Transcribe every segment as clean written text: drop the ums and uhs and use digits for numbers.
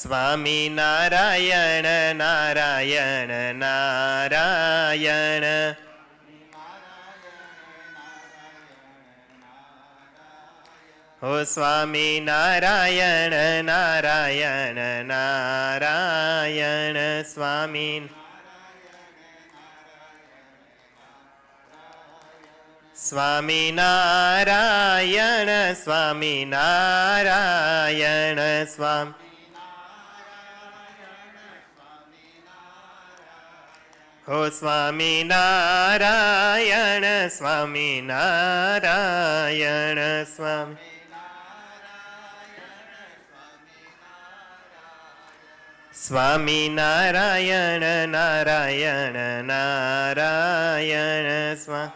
સ્વામી નારાયણ નારાયણ નારાયણ. હો સ્વામી નારાયણ નારાયણ નારાયણ. સ્વામી સ્વામી નારાયણ સ્વામી નારાયણ. સ્વામી હો સ્વામી નારાયણ સ્વામી નારાયણ. સ્વામી સ્વામી નારાયણ નારાયણ નારાયણ.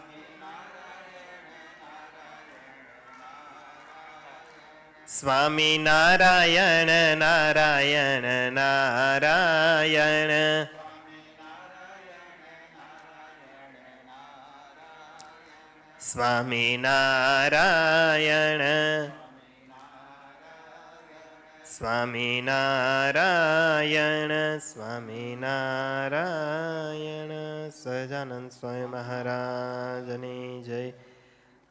સ્વામી નારાયણ નારાયણ નારાયણ. સ્વામી નારાયણ સ્વામી નારાયણ સ્વામી નારાયણ. સહજાનંદ સ્વામી મહારાજની જય.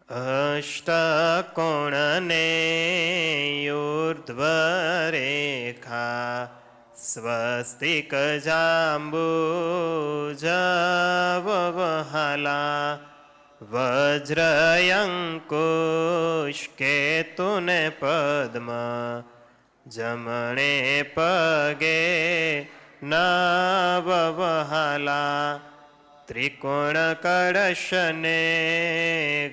અષ્ટકોણને ઊર્ધ્વરેખા સ્વસ્તિક જાંબુજવહાલા વજ્રયંકુશકેતુને પદ્મ જમણે પગે નવવહાલા ત્રિકોણ કળશને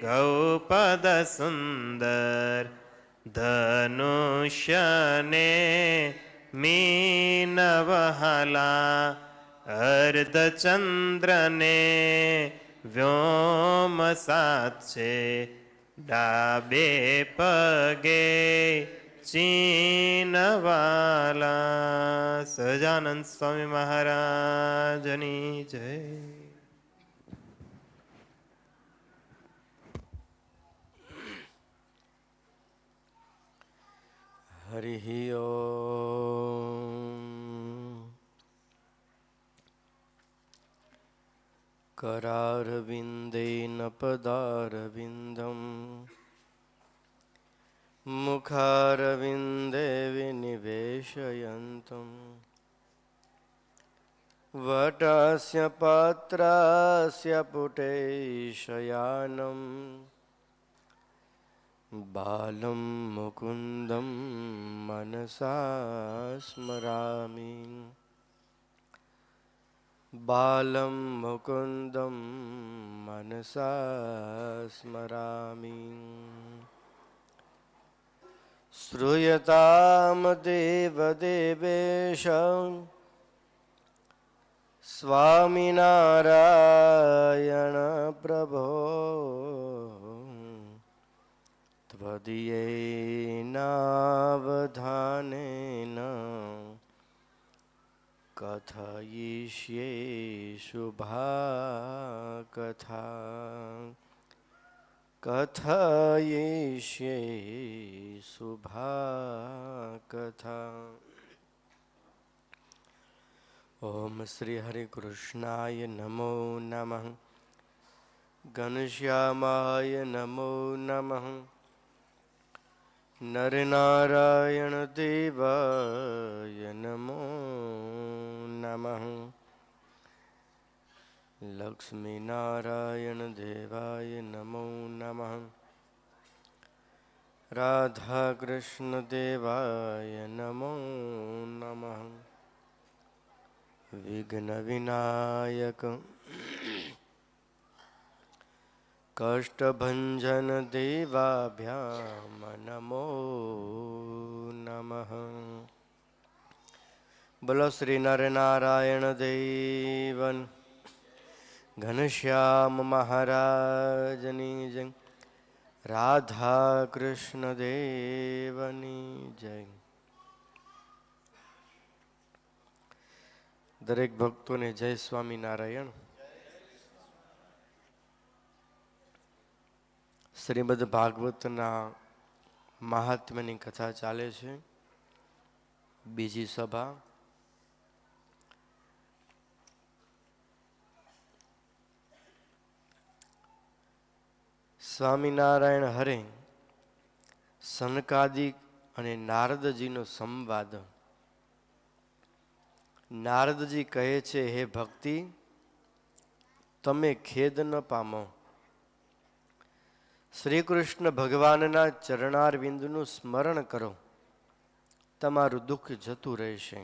ગૌપદ સુંદર ધનુષ્યને મીનવહાલા અર્ધચંદ્રને વ્યોમ સાચે ડાબે પગે ચીનવાલા. સહજાનંદ સ્વામી મહારાજની જય. હરિ ઓમ. करारविन्देन पदारविन्दम् मुखारविन्दे विनिवेशयन्तम् वटस्य पात्रस्य पुटे शयानम् बालं मुकुन्दं मनसा स्मरामि बालं मुकुन्दं मनसा स्मरामि श्रूयतां देवदेवेश स्वामिनारायण प्रभो त्वदीयेनावधानेन कथयिष्ये शुभा कथा कथयिष्ये शुभा कथा. ओम श्री हरि कृष्णाय नमो नमः. घनश्यामाय नमो नमः. नरनारायण देवाय नमो नमः. लक्ष्मी नारायण देवाय नमो नमः. राधा कृष्ण देवाय नमो नमः. विघ्न विनायक कष्टभंजन देवाभ्याम नमो नमः. बोलो श्री नर नारायण देवन घनश्याम महाराजनी जय. राधा कृष्ण देवनी जय. दरेक भक्तों ने जय स्वामी नारायण. શ્રીમદ ભાગવતના મહાત્મ્યની કથા ચાલે છે. બીજી સભા. સ્વામિનારાયણ હરે સનકાદિક અને નારદજીનો સંવાદ. નારદજી કહે છે, હે ભક્તિ, તમે ખેદ ન પામો. શ્રી કૃષ્ણ ભગવાનના ચરણારવિંદનું સ્મરણ કરો, તમારું દુઃખ જતું રહેશે.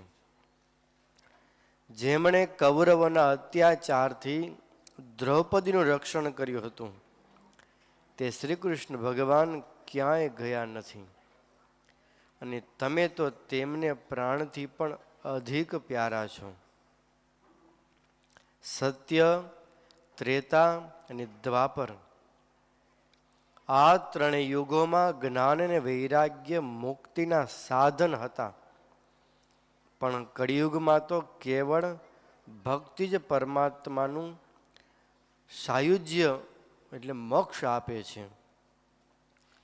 જેમણે કૌરવોના અત્યાચારથી દ્રૌપદીનું રક્ષણ કર્યું હતું, તે શ્રી કૃષ્ણ ભગવાન ક્યાંય ગયા નથી, અને તમે તો તેમને પ્રાણથી પણ અધિક પ્યારા છો. સત્ય, ત્રેતા અને દ્વાપર, આ ત્રણેય યુગોમાં જ્ઞાન અને વૈરાગ્ય મુક્તિના સાધન હતા, પણ કળિયુગમાં તો કેવળ ભક્તિ જ પરમાત્માનું સાયુજ્ય એટલે મોક્ષ આપે છે.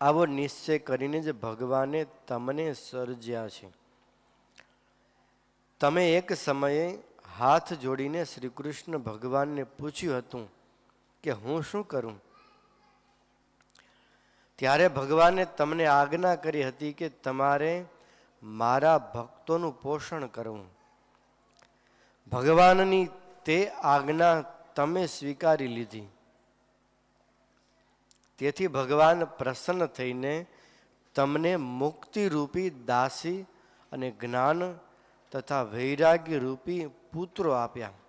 આવો નિશ્ચય કરીને જ ભગવાને તમને સર્જ્યા છે. તમે એક સમયે હાથ જોડીને શ્રી કૃષ્ણ ભગવાનને પૂછ્યું હતું કે હું શું કરું? ત્યારે ભગવાને તમને આજ્ઞા કરી હતી કે તમારે મારા ભક્તોનું પોષણ કરવું. ભગવાનની તે આજ્ઞા તમે સ્વીકારી લીધી. તેથી ભગવાન પ્રસન્ન થઈને તમને મુક્તિરૂપી દાસી અને જ્ઞાન તથા વૈરાગ્ય રૂપી પુત્રો આપ્યા.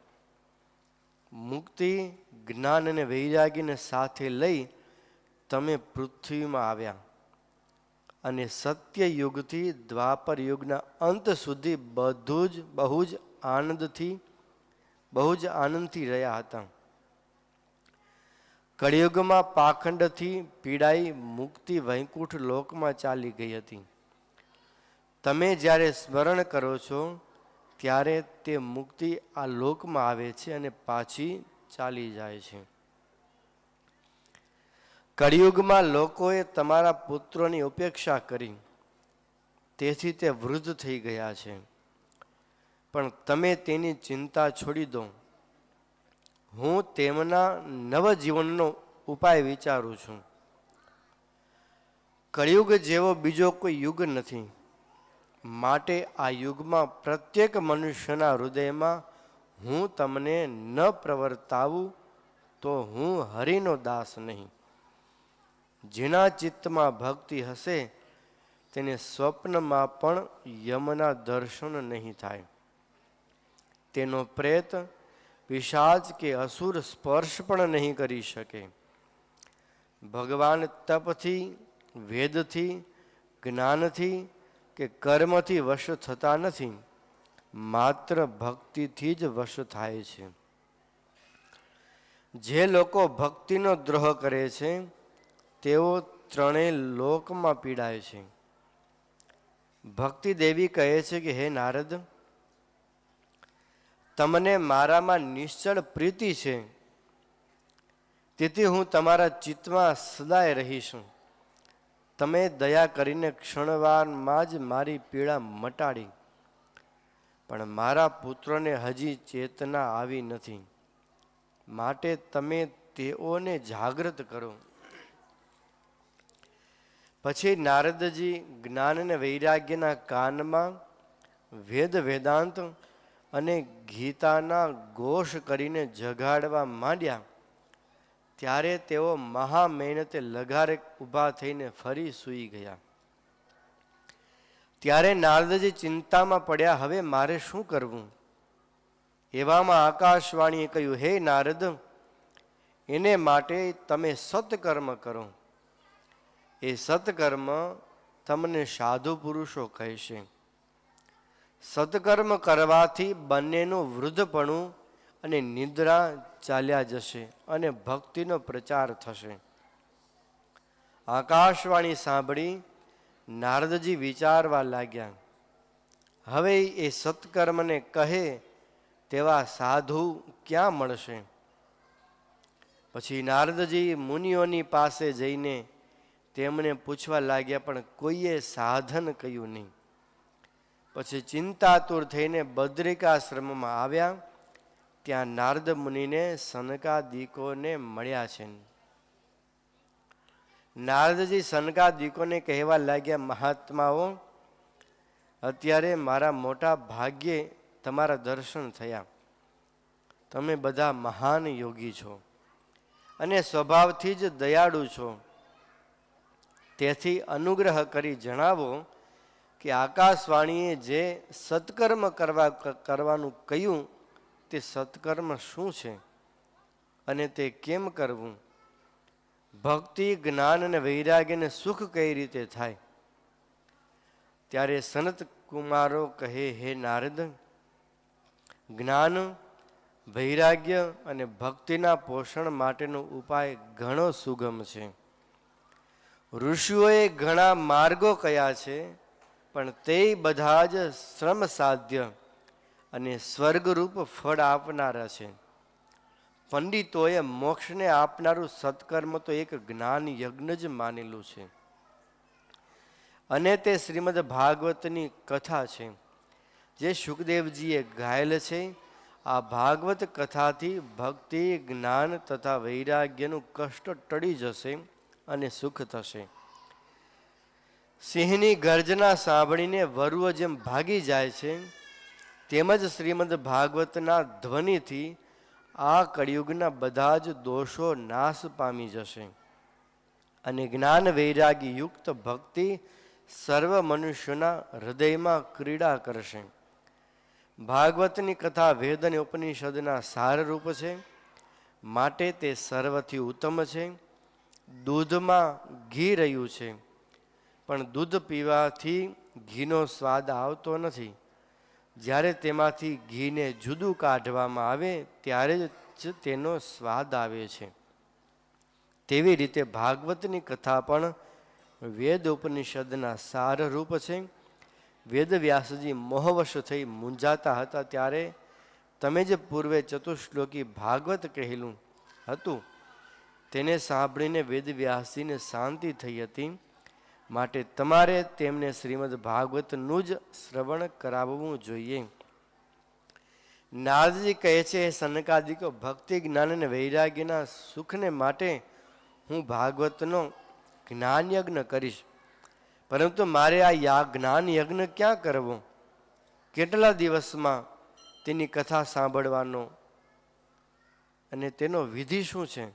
મુક્તિ, જ્ઞાન અને વૈરાગ્યને સાથે લઈ તમે પૃથ્વીમાં આવ્યા, અને સત્ય યુગથી દ્વાપર યુગના અંત સુધી બહુ જ આનંદથી રહ્યા હતા. કળિયુગમાં પાખંડથી પીડાઈ મુક્તિ વૈકુંઠ લોકમાં ચાલી ગઈ હતી. તમે જ્યારે સ્મરણ કરો છો ત્યારે તે મુક્તિ આ લોકમાં આવે છે અને પાછી ચાલી જાય છે. કળિયુગમાં લોકોએ તમારા પુત્રોની ઉપેક્ષા કરી, તેથી તે વૃદ્ધ થઈ ગયા છે. પણ તમે તેની ચિંતા છોડી દો. હું તેમના નવજીવનનો ઉપાય વિચારું છું. કળિયુગ જેવો બીજો કોઈ યુગ નથી, માટે આ યુગમાં પ્રત્યેક મનુષ્યના હૃદયમાં હું તમને ન પ્રવર્તાવું તો હું હરિનો દાસ નહીં. જેના ચિત્તમાં ભક્તિ હશે તેને સ્વપ્નમાં પણ યમના દર્શન નહીં થાય. તેનો પ્રેત, પિશાચ કે અસુર સ્પર્શ પણ નહીં કરી શકે. ભગવાન તપથી, વેદથી, જ્ઞાનથી કે કર્મથી વશ થતા નથી, માત્ર ભક્તિથી જ વશ થાય છે. જે લોકો ભક્તિનો દ્રોહ કરે છે તેઓ ત્રણેય લોકમાં પીડાય છે. ભક્તિ દેવી કહે છે કે હે નારદ, તમને મારામાં નિશ્ચળ પ્રીતિ છે, તેથી હું તમારા ચિત્તમાં સદાય રહીશ. તમે દયા કરીને ક્ષણવારમાં જ મારી પીડા મટાડી, પણ મારા પુત્રોને હજી ચેતના આવી નથી, માટે તમે તેઓને જાગૃત કરો. પછી નારદજી જ્ઞાન અને વૈરાગ્યના કાનમાં વેદ વેદાંત અને ગીતાના ઘોષ કરીને જગાડવા માંડ્યા. ત્યારે તેઓ મહા મહેનતે લગારે ઊભા થઈને ફરી સૂઈ ગયા. ત્યારે નારદજી ચિંતામાં પડ્યા, હવે મારે શું કરવું? એવામાં આકાશવાણીએ કહ્યું, હે નારદ, એને માટે તમે સત્કર્મ કરો. એ સત્કર્મ તમને સાધુ પુરુષો કહેશે. સત્કર્મ કરવાથી બંનેનું વૃદ્ધપણું અને નિદ્રા ચાલ્યા જશે અને ભક્તિનો પ્રચાર થશે. આકાશવાણી સાંભળી નારદજી વિચારવા લાગ્યા, હવે એ સત્કર્મને કહે તેવા સાધુ ક્યાં મળશે? પછી નારદજી મુનિઓની પાસે જઈને તેમને પૂછવા લાગ્યા, પણ કોઈએ સાધન કહ્યું નહીં. પછી ચિંતાતુર થઈને બદ્રિકાશ્રમમાં આવ્યા. ત્યાં નારદ મુનિને સનકાદિકોને મળ્યા છે. નારદજી સનકાદિકોને કહેવા લાગ્યા, મહાત્માઓ, અત્યારે મારા મોટા ભાગ્યે તમારા દર્શન થયા. તમે બધા મહાન યોગી છો અને સ્વભાવથી જ દયાળુ છો. તેથી અનુગ્રહ કરી જણાવો કે આકાશવાણીએ જે સત્કર્મ કરવાનું કહ્યું તે સત્કર્મ શું છે અને તે કેમ કરવું? ભક્તિ, જ્ઞાન અને વૈરાગ્યને સુખ કઈ રીતે થાય? ત્યારે સનત કુમારો કહે, હે નારદ, જ્ઞાન, વૈરાગ્ય અને ભક્તિના પોષણ માટેનો ઉપાય ઘણો સુગમ છે. ઋષિઓએ ઘણા માર્ગો કયા છે, પણ તે બધા જ શ્રમ સાધ્ય અને સ્વર્ગરૂપ ફળ આપનારા છે. પંડિતોએ મોક્ષને આપનારું સત્કર્મ તો એક જ્ઞાન યજ્ઞ જ માનેલું છે અને તે શ્રીમદ ભાગવતની કથા છે જે શુકદેવજીએ ગાયેલ છે. આ ભાગવત કથાથી ભક્તિ, જ્ઞાન તથા વૈરાગ્યનું કષ્ટ ટળી જશે અને સુખ થશે. સિંહની ગર્જના સાંભળીને વરુઓ જેમ ભાગી જાય છે, તેમજ શ્રીમદ ભાગવતના ધ્વનિથી આ કળિયુગના બધા જ દોષો નાશ પામી જશે અને જ્ઞાન વૈરાગી યુક્ત ભક્તિ સર્વ મનુષ્યોના હૃદયમાં ક્રીડા કરશે. ભાગવતની કથા વેદ અને ઉપનિષદના સારરૂપ છે, માટે તે સર્વથી ઉત્તમ છે. દૂધમાં ઘી રહ્યું છે, પણ દૂધ પીવાથી ઘીનો સ્વાદ આવતો નથી. જ્યારે તેમાંથી ઘીને જુદું કાઢવામાં આવે ત્યારે જ તેનો સ્વાદ આવે છે. તેવી રીતે ભાગવતની કથા પણ વેદ ઉપનિષદના સારરૂપ છે. વેદવ્યાસજી મોહવશ થઈ મૂંઝાતા હતા ત્યારે તમે જે પૂર્વે ચતુશ્લોકી ભાગવત કહેલું હતું તેને સાંભળીને વેદવ્યાસજીને શાંતિ થઈ હતી. માટે તમારે તેમને શ્રીમદ ભાગવતનું જ શ્રવણ કરાવવું જોઈએ. નારદજી કહે છે, સનકાદિકો, ભક્તિ, જ્ઞાન અને વૈરાગ્યના સુખને માટે હું ભાગવતનો જ્ઞાન યજ્ઞ કરીશ, પરંતુ મારે આ જ્ઞાન યજ્ઞ ક્યાં કરવો? કેટલા દિવસમાં તેની કથા સાંભળવાનો અને તેનો વિધિ શું છે?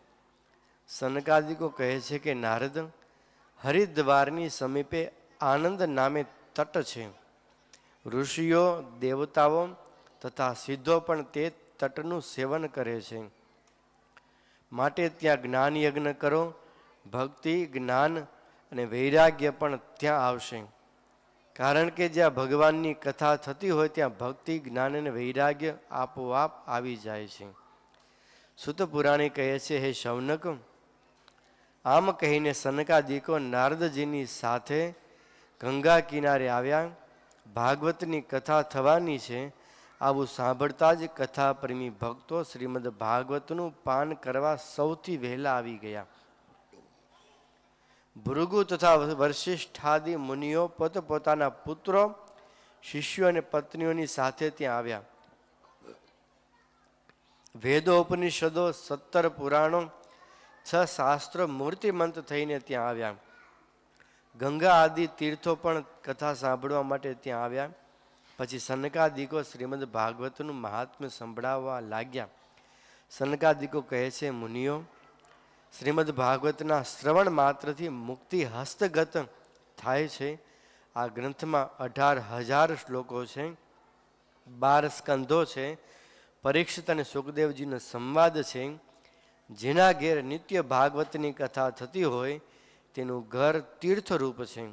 સનકાદિકો કહે છે કે નારદ, હરિદ્વારની સમીપે આનંદ નામે તટ છે. ઋષિઓ, દેવતાઓ તથા સિદ્ધો પણ તે તટનું સેવન કરે છે. માટે ત્યાં જ્ઞાન યજ્ઞ કરો. ભક્તિ, જ્ઞાન અને વૈરાગ્ય પણ ત્યાં આવશે. કારણ કે જ્યાં ભગવાનની કથા થતી હોય ત્યાં ભક્તિ, જ્ઞાન અને વૈરાગ્ય આપોઆપ આવી જાય છે. સુત પુરાણી કહે છે, હે શૌનક, આમ કહીને સનકાદિકો નારદજીની સાથે ગંગા કિનારે આવ્યા. ભાગવતની કથા થવાની છે આવું સાંભળતા જ કથા પ્રેમી ભક્તો શ્રીમદ ભાગવતનું પાન કરવા સૌથી વહેલા આવી ગયા. ભૃગુ તથા વશિષ્ઠાદિ મુનિઓ પોતપોતાના પુત્રો, શિષ્યો અને પત્નીઓની સાથે ત્યાં આવ્યા. વેદો, ઉપનિષદો, 17 પુરાણો, 6 શાસ્ત્રો મૂર્તિમંત થઈને ત્યાં આવ્યા. ગંગા આદિ તીર્થો પણ કથા સાંભળવા માટે ત્યાં આવ્યા. પછી સનકાદિકો શ્રીમદ ભાગવતનું મહાત્મ્ય સંભળાવવા લાગ્યા. સનકાદિકો કહે છે, મુનિઓ, શ્રીમદ ભાગવતના શ્રવણ માત્રથી મુક્તિ હસ્તગત થાય છે. આ ગ્રંથમાં 18,000 શ્લોકો છે, 12 સ્કંધો છે, પરીક્ષિત અને સુખદેવજીનો સંવાદ છે. જેના ઘેર નિત્ય ભાગવતની કથા થતી હોય તેનું ઘર તીર્થરૂપ છે.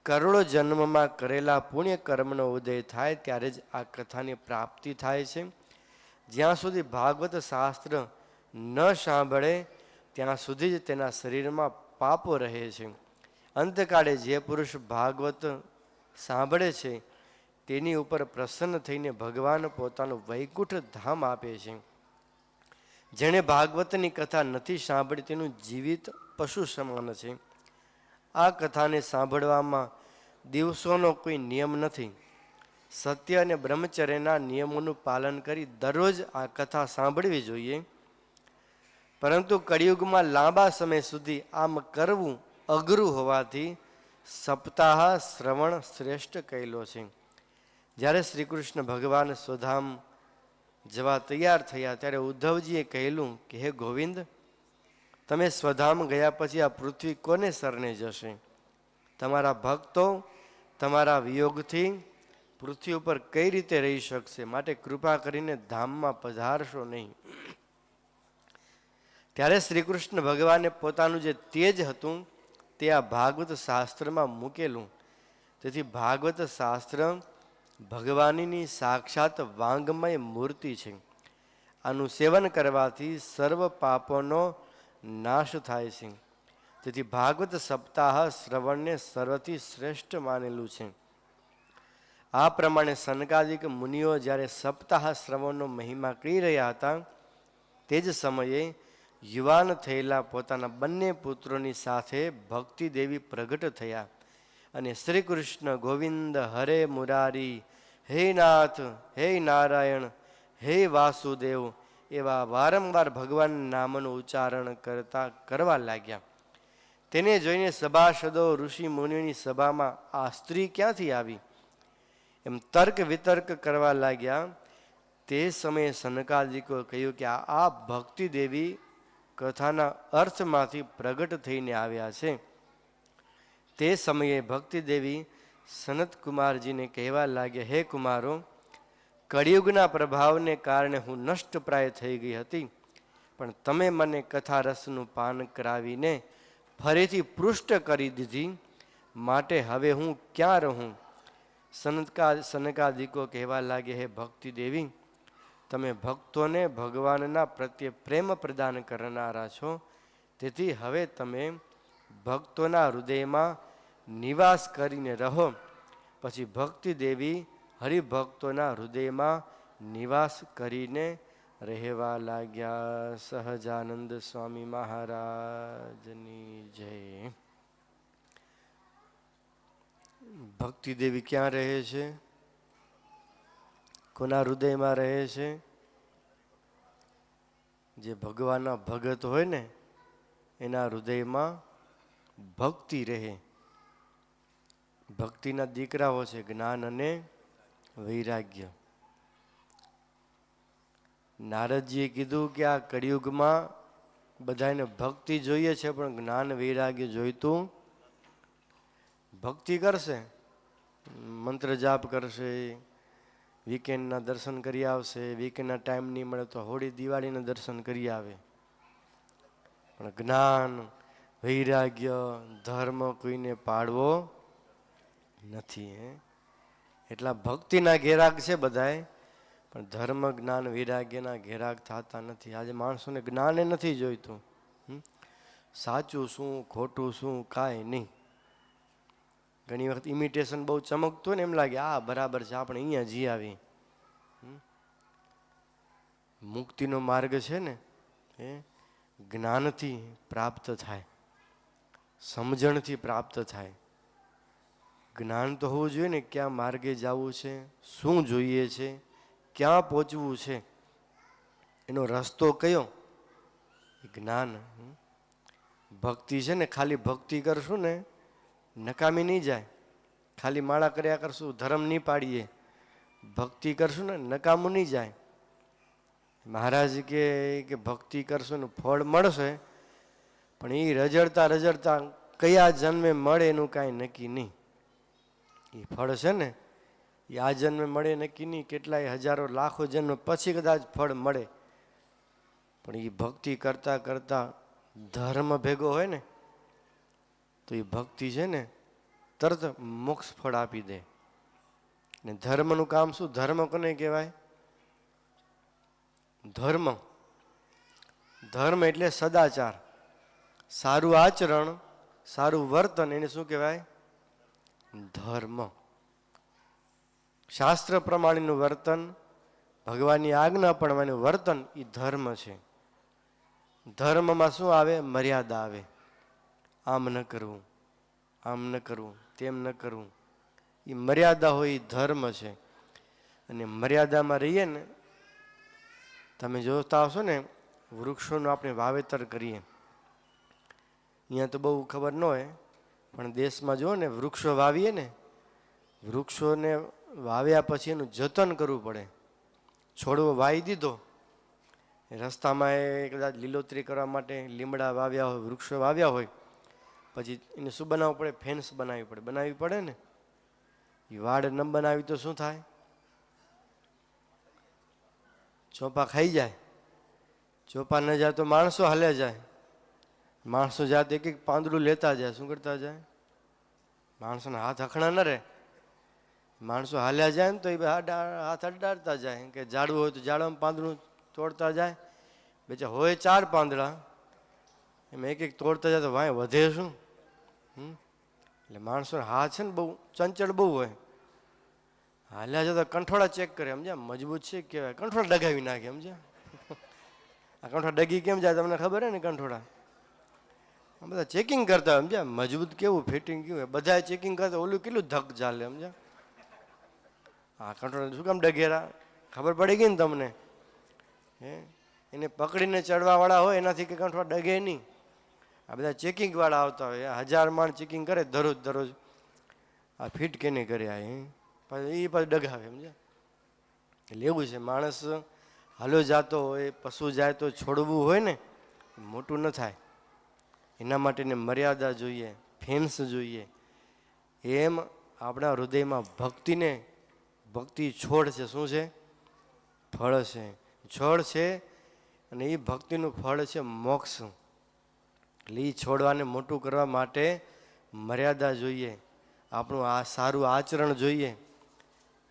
કરોડો જન્મમાં કરેલા પુણ્ય કર્મનો ઉદય થાય ત્યારે જ આ કથાની પ્રાપ્તિ થાય છે. જ્યાં સુધી ભાગવત શાસ્ત્ર ન સાંભળે ત્યાં સુધી જ તેના શરીરમાં પાપો રહે છે. અંતકાળે જે પુરુષ ભાગવત સાંભળે છે તેની ઉપર પ્રસન્ન થઈને ભગવાન પોતાનું વૈકુંઠ ધામ આપે છે. જેણે ભાગવતની કથા નથી સાંભળી તેનું જીવિત પશુ સમાન છે. આ કથાને સાંભળવામાં દિવસોનો કોઈ નિયમ નથી. સત્ય અને બ્રહ્મચર્યના નિયમોનું પાલન કરી દરરોજ આ કથા સાંભળવી જોઈએ. પરંતુ કળિયુગમાં લાંબા સમય સુધી આમ કરવું અઘરું હોવાથી સપ્તાહ શ્રવણ શ્રેષ્ઠ કહેલો છે. જ્યારે શ્રી કૃષ્ણ ભગવાન સ્વધામ જવા તૈયાર થયા ત્યારે ઉદ્ધવજીએ કહેલું કે હે ગોવિંદ, તમે સ્વધામ ગયા પછી આ પૃથ્વી કોને શરણે જશે? તમારા ભક્તો તમારા વિયોગથી પૃથ્વી ઉપર કઈ રીતે રહી શકશે? માટે કૃપા કરીને ધામમાં પધારશો નહીં. ત્યારે શ્રી કૃષ્ણ ભગવાને પોતાનું જે તેજ હતું તે આ ભાગવત શાસ્ત્રમાં મૂકેલું. તેથી ભાગવત શાસ્ત્ર ભગવાનની સાક્ષાત વાંગમય મૂર્તિ છે. આનું સેવન કરવાથી સર્વ પાપોનો નાશ થાય છે. તેથી ભાગવત સપ્તાહ શ્રવણને સર્વથી શ્રેષ્ઠ માનેલું છે. આ પ્રમાણે સનકાદિક મુનિઓ જ્યારે સપ્તાહ શ્રવણનો મહિમા કહી રહ્યા હતા તે જ સમયે યુવાન થયેલા પોતાના બંને પુત્રોની સાથે ભક્તિ દેવી પ્રગટ થયા અને શ્રી કૃષ્ણ ગોવિંદ હરે મુરારી, હે નાથ, હે નારાયણ, હે વાસુદેવ એવા વારંવાર ભગવાન નામનું ઉચ્ચારણ કરવા લાગ્યા. તેને જોઈને સભાસદો ઋષિ મુનિઓની સભામાં આ સ્ત્રી ક્યાંથી આવી એમ તર્ક વિતર્ક કરવા લાગ્યા. તે સમયે સનકાદિકો કહ્યું કે આ ભક્તિ દેવી કથાના અર્થમાંથી પ્રગટ થઈને આવ્યા છે. તે સમયે ભક્તિ દેવી સનત કુમારજીને કહેવા લાગ્યા, હે કુમારો, કળિયુગના પ્રભાવને કારણે હું નષ્ટપ્રાય થઈ ગઈ હતી, પણ તમે મને કથા રસનું પાન કરાવીને ફરીથી પૃષ્ટ કરી દીધી, માટે હવે હું ક્યાં રહું? સનકાદિકો કહેવા લાગે, હે ભક્તિ દેવી, તમે ભક્તોને ભગવાનના પ્રત્યે પ્રેમ પ્રદાન કરનારા છો, તેથી હવે તમે ભક્તોના હૃદયમાં નિવાસ કરીને રહો. પછી ભક્તિ દેવી હરિભક્તોના હૃદયમાં નિવાસ કરીને રહેવા લાગ્યા. સહજાનંદ સ્વામી મહારાજની જય. ભક્તિ દેવી ક્યાં રહે છે? કોના હૃદયમાં રહે છે? જે ભગવાનના ભગત હોય ને એના હૃદયમાં ભક્તિ રહે. ભક્તિના દીકરાઓ છે જ્ઞાન અને વૈરાગ્ય. નારદજીએ કીધું કે આ કળિયુગમાં બધાને ભક્તિ જોઈએ છે પણ જ્ઞાન વૈરાગ્ય જોઈતું. ભક્તિ કરશે, મંત્ર જાપ કરશે, વીકેન્ડના દર્શન કરી આવશે, વીકેન્ડના ટાઈમ નહીં મળે તો હોળી દિવાળીના દર્શન કરી આવે, પણ જ્ઞાન વૈરાગ્ય ધર્મ કોઈને પાડવો નથી. એટલા ભક્તિના ઘેરાગ છે બધાય, પણ ધર્મ જ્ઞાન વૈરાગ્યના ઘેરાગ થતા નથી. આજે માણસોને જ્ઞાન નથી જોઈતું. સાચું શું ખોટું શું કાંઈ નહીં. ઘણી વખત ઇમિટેશન બહુ ચમકતું હોય ને એમ લાગે આ બરાબર છે, આપણે અહીંયા જી આવી. મુક્તિનો માર્ગ છે ને એ જ્ઞાનથી પ્રાપ્ત થાય, સમજણથી પ્રાપ્ત થાય. જ્ઞાન તો હોવું જોઈએ ને, ક્યાં માર્ગે જવું છે, શું જોઈએ છે, ક્યાં પહોંચવું છે, એનો રસ્તો કયો, જ્ઞાન. ભક્તિ છે ને ખાલી ભક્તિ કરશું ને નકામી નહીં જાય. ખાલી માળા કર્યા કરશું, ધર્મ નહીં પાડીએ, ભક્તિ કરશું ને નકામું નહીં જાય. મહારાજ કે ભક્તિ કરશું ને ફળ મળશે, પણ એ રજડતા રજડતા કયા જન્મે મળે એનું કાંઈ નક્કી નહીં. એ ફળ છે ને એ આ જન્મે મળે નક્કી નહીં, કેટલાય હજારો લાખો જન્મ પછી કદાચ ફળ મળે. પણ એ ભક્તિ કરતાં કરતાં ધર્મ ભેગો હોય ને તો એ ભક્તિ છે ને તરત મોક્ષ ફળ આપી દે. ને ધર્મનું કામ શું? ધર્મ કોને કહેવાય? ધર્મ, ધર્મ એટલે સદાચાર, સારું આચરણ, સારું વર્તન, એને શું કહેવાય? ધર્મ. શાસ્ત્ર પ્રમાણેનું વર્તન, ભગવાનની આજ્ઞા પ્રમાણેનું વર્તન એ ધર્મ છે. ધર્મમાં શું આવે? મર્યાદા આવે. આમ ન કરવું, આમ ન કરવું, તેમ ન કરવું, એ મર્યાદા હોય એ ધર્મ છે. અને મર્યાદામાં રહીએ ને, તમે જોતા હશો ને વૃક્ષોનું આપણે વાવેતર કરીએ, અહીંયા તો બહુ ખબર ન હોય, પણ દેશમાં જુઓ ને વૃક્ષો વાવીએ ને, વૃક્ષોને વાવ્યા પછી એનું જતન કરવું પડે. છોડવો વાવી દીધો, રસ્તામાં એ કદાચ લીલોતરી કરવા માટે લીમડા વાવ્યા હોય, વૃક્ષો વાવ્યા હોય, પછી એને શું બનાવવું પડે? ફેન્સ બનાવવી પડે ને. એ વાડ ન બનાવી તો શું થાય? ચોપા ખાઈ જાય. ચોપા ન જાય તો માણસો હાલે જાય. માણસો જાતે એક એક પાંદડું લેતા જાય. શું કરતા જાય? માણસોના હાથ હખણા ન રહે. માણસો હાલ્યા જાય ને તો એ હાથ અડાડતા જાય, કે ઝાડવું હોય તો ઝાડવામાં પાંદડું તોડતા જાય. બેચા હોય 4 પાંદડા, એમાં એક એક તોડતા જાય તો વાંય વધે શું? એટલે માણસોના હાથ છે ને બહુ ચંચળ બહુ હોય. હાલ્યા જતા કંઠોળા ચેક કરે, સમજ્યા? મજબૂત છે કહેવાય, કંઠોળા ડગાવી નાખે, સમજ્યા? આ કંઠોળા ડગી કેમ જાય તમને ખબર હે ને? કંઠોળા આ બધા ચેકિંગ કરતા, સમજ્યા? મજબૂત કેવું, ફિટિંગ કેવું, બધા ચેકિંગ કરતા. ઓલું કેટલું ધક ચાલે, સમજ્યા? હા, કંઠોળા શું કામ ડગેરા? ખબર પડી ગઈ ને તમને? એને પકડીને ચડવાવાળા હોય એનાથી કે કંઠોળા ડગે નહીં. આ બધા ચેકિંગ વાળા આવતા હોય, 1000 માણ ચેકિંગ કરે દરરોજ. આ ફિટ કેને કર્યા એ પાછું ડગાવે, સમજ્યા? એટલે એવું છે, માણસ હાલો જાતો હોય, પશુ જાય તો છોડવું હોય ને, મોટું ન થાય. એના માટેને મર્યાદા જોઈએ, ફેન્સ જોઈએ. એમ આપણા હૃદયમાં ભક્તિ છોડ છે. શું છે? ફળ છે. છોડ છે અને એ ભક્તિનું ફળ છે મોક્ષ. એટલે એ છોડવાને મોટું કરવા માટે મર્યાદા જોઈએ, આપણું આ સારું આચરણ જોઈએ.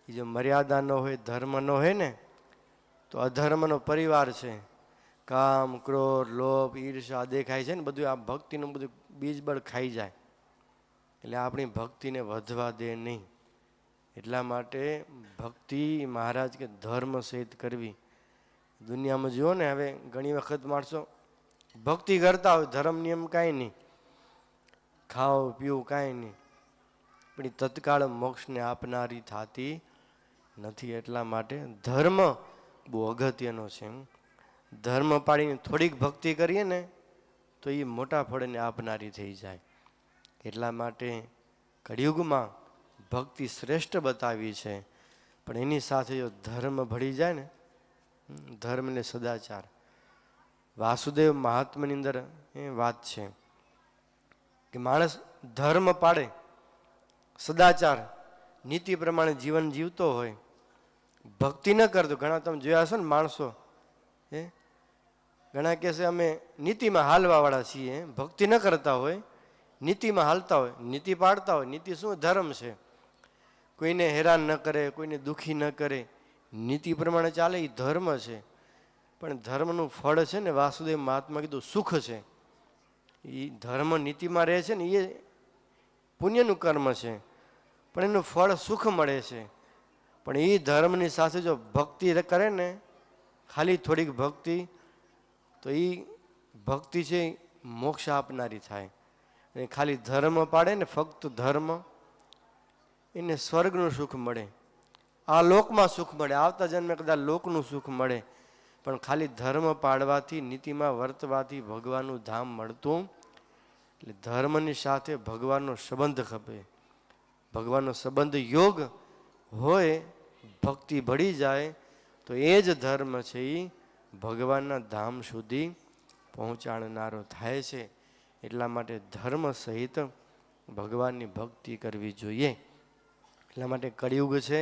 એ જો મર્યાદા ન હોય, ધર્મ ન હોય ને, તો અધર્મનો પરિવાર છે. કામ, ક્રોધ, લોભ, ઈર્ષા દેખાય છે ને, બધું આ ભક્તિનું બધું બીજબળ ખાઈ જાય. એટલે આપણી ભક્તિને વધવા દે નહીં. એટલા માટે ભક્તિ મહારાજ કે ધર્મ સહિત કરવી. દુનિયામાં જુઓ ને, હવે ઘણી વખત માણસો ભક્તિ કરતા હોય, ધર્મ નિયમ કાંઈ નહીં, ખાવું પીવું કાંઈ નહીં, પણ એ તત્કાળ મોક્ષને આપનારી થતી નથી. એટલા માટે ધર્મ બહુ અગત્યનો છે. ધર્મ પાડીને થોડીક ભક્તિ કરીએ ને તો એ મોટા ફળને આપનારી થઈ જાય. એટલા માટે કળિયુગમાં ભક્તિ શ્રેષ્ઠ બતાવી છે, પણ એની સાથે જો ધર્મ ભળી જાય ને, ધર્મ ને સદાચાર. વાસુદેવ મહાત્માની અંદર એ વાત છે કે માણસ ધર્મ પાડે, સદાચાર નીતિ પ્રમાણે જીવન જીવતો હોય, ભક્તિ ન કરતો. ઘણા તમે જોયા હશો ને માણસો, ઘણા કહેશે અમે નીતિમાં હાલવા વાળા છીએ, ભક્તિ ન કરતા હોય, નીતિમાં હાલતા હોય, નીતિ પાડતા હોય. નીતિ શું? ધર્મ છે. કોઈને હેરાન ન કરે, કોઈને દુઃખી ન કરે, નીતિ પ્રમાણે ચાલે, એ ધર્મ છે. પણ ધર્મનું ફળ છે ને, વાસુદેવ મહાત્મા કીધું સુખ છે. એ ધર્મ નીતિમાં રહે છે ને, એ પુણ્યનું કર્મ છે, પણ એનું ફળ સુખ મળે છે. પણ એ ધર્મની સાથે જો ભક્તિ કરે ને, ખાલી થોડીક ભક્તિ, તો એ ભક્તિ છે મોક્ષ આપનારી થાય. અને ખાલી ધર્મ પાડે ને, ફક્ત ધર્મ, એને સ્વર્ગનું સુખ મળે, આ લોકમાં સુખ મળે, આવતા જન્મે કદાચ લોકનું સુખ મળે. પણ ખાલી ધર્મ પાડવાથી, નીતિમાં વર્તવાથી ભગવાનનું ધામ મળતું. એટલે ધર્મની સાથે ભગવાનનો સંબંધ ખપે. ભગવાનનો સંબંધ યોગ હોય, ભક્તિ ભળી જાય તો એ જ ધર્મ છે, એ ભગવાનના ધામ સુધી પહોંચાડનારો થાય છે. એટલા માટે ધર્મ સહિત ભગવાનની ભક્તિ કરવી જોઈએ. એટલા માટે કળિયુગ છે,